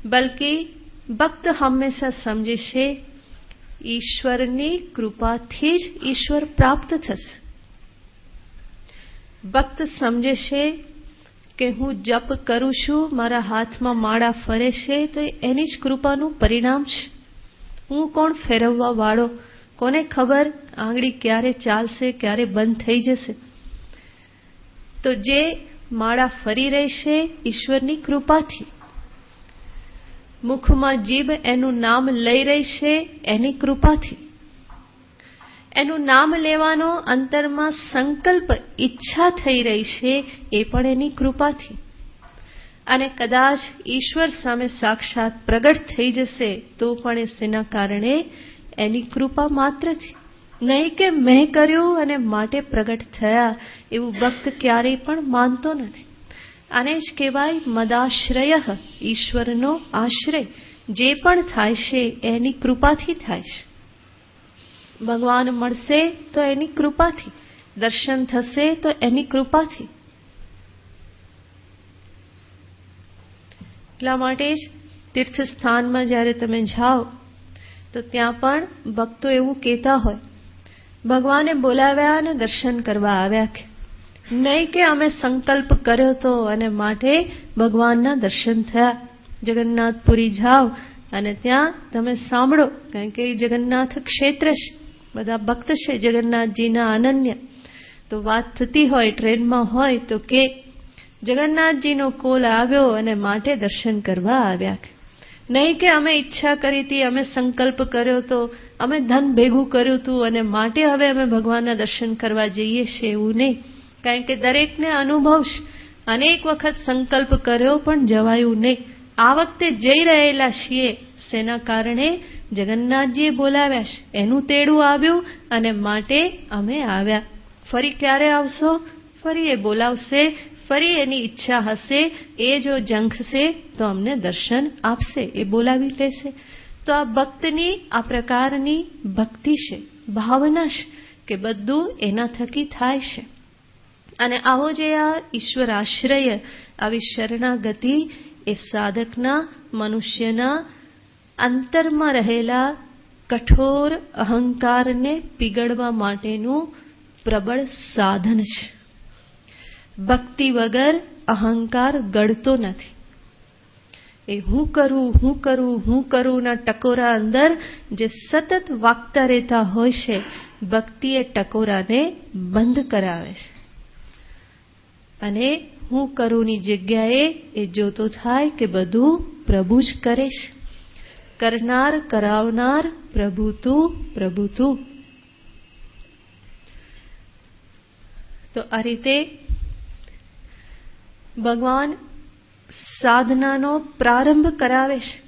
બલકે ભક્ત હંમેશા સમજે છે ઈશ્વરની કૃપાથી જ ઈશ્વર પ્રાપ્ત થશે. ભક્ત સમજે છે કે હું જપ કરું છું, મારા હાથમાં માળા ફરે છે તો એની જ કૃપાનું પરિણામ છે. હું કોણ ફેરવવા વાળો? કોને ખબર આંગળી ક્યારે ચાલશે, ક્યારે બંધ થઈ જશે? તો જે માળા ફરી રહી છે ઈશ્વરની કૃપાથી, મુખમાં જીભ એનું નામ લઈ રહી છે એની કૃપાથી, એનું નામ લેવાનો અંતરમાં સંકલ્પ, ઈચ્છા થઈ રહી છે એ પણ એની કૃપાથી. અને કદાચ ઈશ્વર સામે સાક્ષાત પ્રગટ થઈ જશે તો પણ એ શેના કારણે? એની કૃપા માત્રથી. નહીં કે મેં કર્યું અને માટે પ્રગટ થયા, એવું ભક્ત ક્યારેય પણ માનતો નથી. આને જ કહેવાય મદાશ્રય, ઈશ્વરનો આશ્રય. જે પણ થાય છે એની કૃપાથી થાય છે. ભગવાન મળશે તો એની કૃપાથી, દર્શન થશે તો એની કૃપાથી. એટલા માટે જ તીર્થસ્થાનમાં જ્યારે તમે જાઓ તો ત્યાં પણ ભક્તો એવું કહેતા હોય, ભગવાને બોલાવ્યા અને દર્શન કરવા આવ્યા. કે નહીં કે અમે સંકલ્પ કર્યો તો અને માટે ભગવાનના દર્શન થયા. જગન્નાથપુરી જાઓ અને ત્યાં તમે સાંભળો, કારણ કે જગન્નાથ ક્ષેત્ર છે, બધા ભક્ત છે જગન્નાથજીના અનન્ય. તો વાત થતી હોય, ટ્રેનમાં હોય તો કે જગન્નાથજીનો કોલ આવ્યો અને માટે દર્શન કરવા આવ્યા. નહીં કે અમે ઈચ્છા કરી હતી, અમે સંકલ્પ કર્યો તો, અમે ધન ભેગું કર્યું હતું અને માટે હવે અમે ભગવાનના દર્શન કરવા જઈએ છીએ, એવું નહીં. કારણ કે દરેકને અનુભવ છે. અનેક વખત સંકલ્પ કર્યો પણ જવાયું નહીં. આ વખતે જઈ રહેલા છીએ શેના કારણે? જગન્નાથજીએ બોલાવ્યા છે, એનું તેડું આવ્યું અને માટે અમે આવ્યા. ફરી ક્યારે આવશો? ફરી એ બોલાવશે, ફરી એની ઈચ્છા હશે, એ જો ઝંખશે તો અમને દર્શન આપશે, એ બોલાવી લેશે. તો આ ભક્તની આ પ્રકારની ભક્તિ છે, ભાવના છે કે બધું એના થકી થાય છે. અને આવો જે આ ઈશ્વર આશ્રય, આવી શરણાગતિ એ સાધકના, મનુષ્યના અંતરમાં રહેલા કઠોર અહંકારને પીગળવા માટેનું પ્રબળ સાધન છે. ભક્તિ વગર અહંકાર ગળતો નથી. એ હું કરું, હું કરું, હું કરું ના ટકોરા અંદર જે સતત વાગતા રહેતા હોય છે, ભક્તિ એ ટકોરાને બંધ કરાવે છે. અને હું કરુંની જગ્યાએ એ જોતો થાય કે બધું પ્રભુ જ કરે છે. કરનાર, કરાવનાર પ્રભુ તું, પ્રભુ તું. તો આ રીતે ભગવાન સાધનાનો પ્રારંભ કરાવે છે.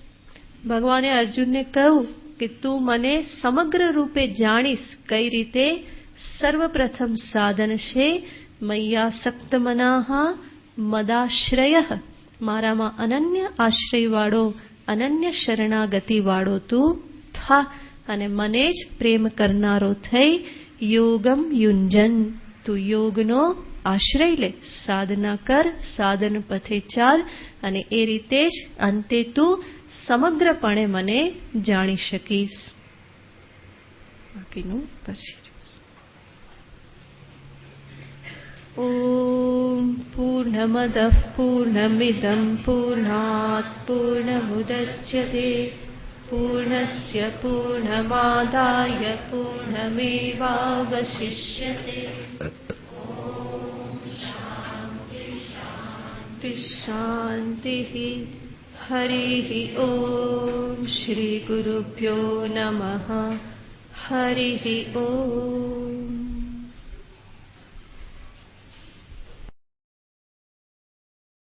ભગવાને અર્જુનને કહ્યું કે તું મને સમગ્ર રૂપે જાણીશ. કઈ રીતે? સર્વપ્રથમ સાધન છે મય્યાસક્ત મનાહ મદાશ્રય, મારામાં અનન્ય આશ્રયવાળો, અનન્ય શરણાગતિવાળો તું થા અને મને જ પ્રેમ કરનારો થઈ યોગમ યુંજન, તું યોગનો આશ્રય લે, સાધના કર, સાધન પથે ચાલ અને એ રીતે જ અંતે તું સમગ્રપણે મને જાણી શકીશ. બાકીનું પછી. ઓમ પૂર્ણમદઃ પૂર્ણમિદં પૂર્ણાત પૂર્ણમુદચ્યતે પૂર્ણસ્ય પૂર્ણમાદાય પૂર્ણમેવાવશિષ્યતે. શાંતિ. હરિ ઓમ. શ્રી ગુરુભ્યો નમઃ. હરિ ઓમ.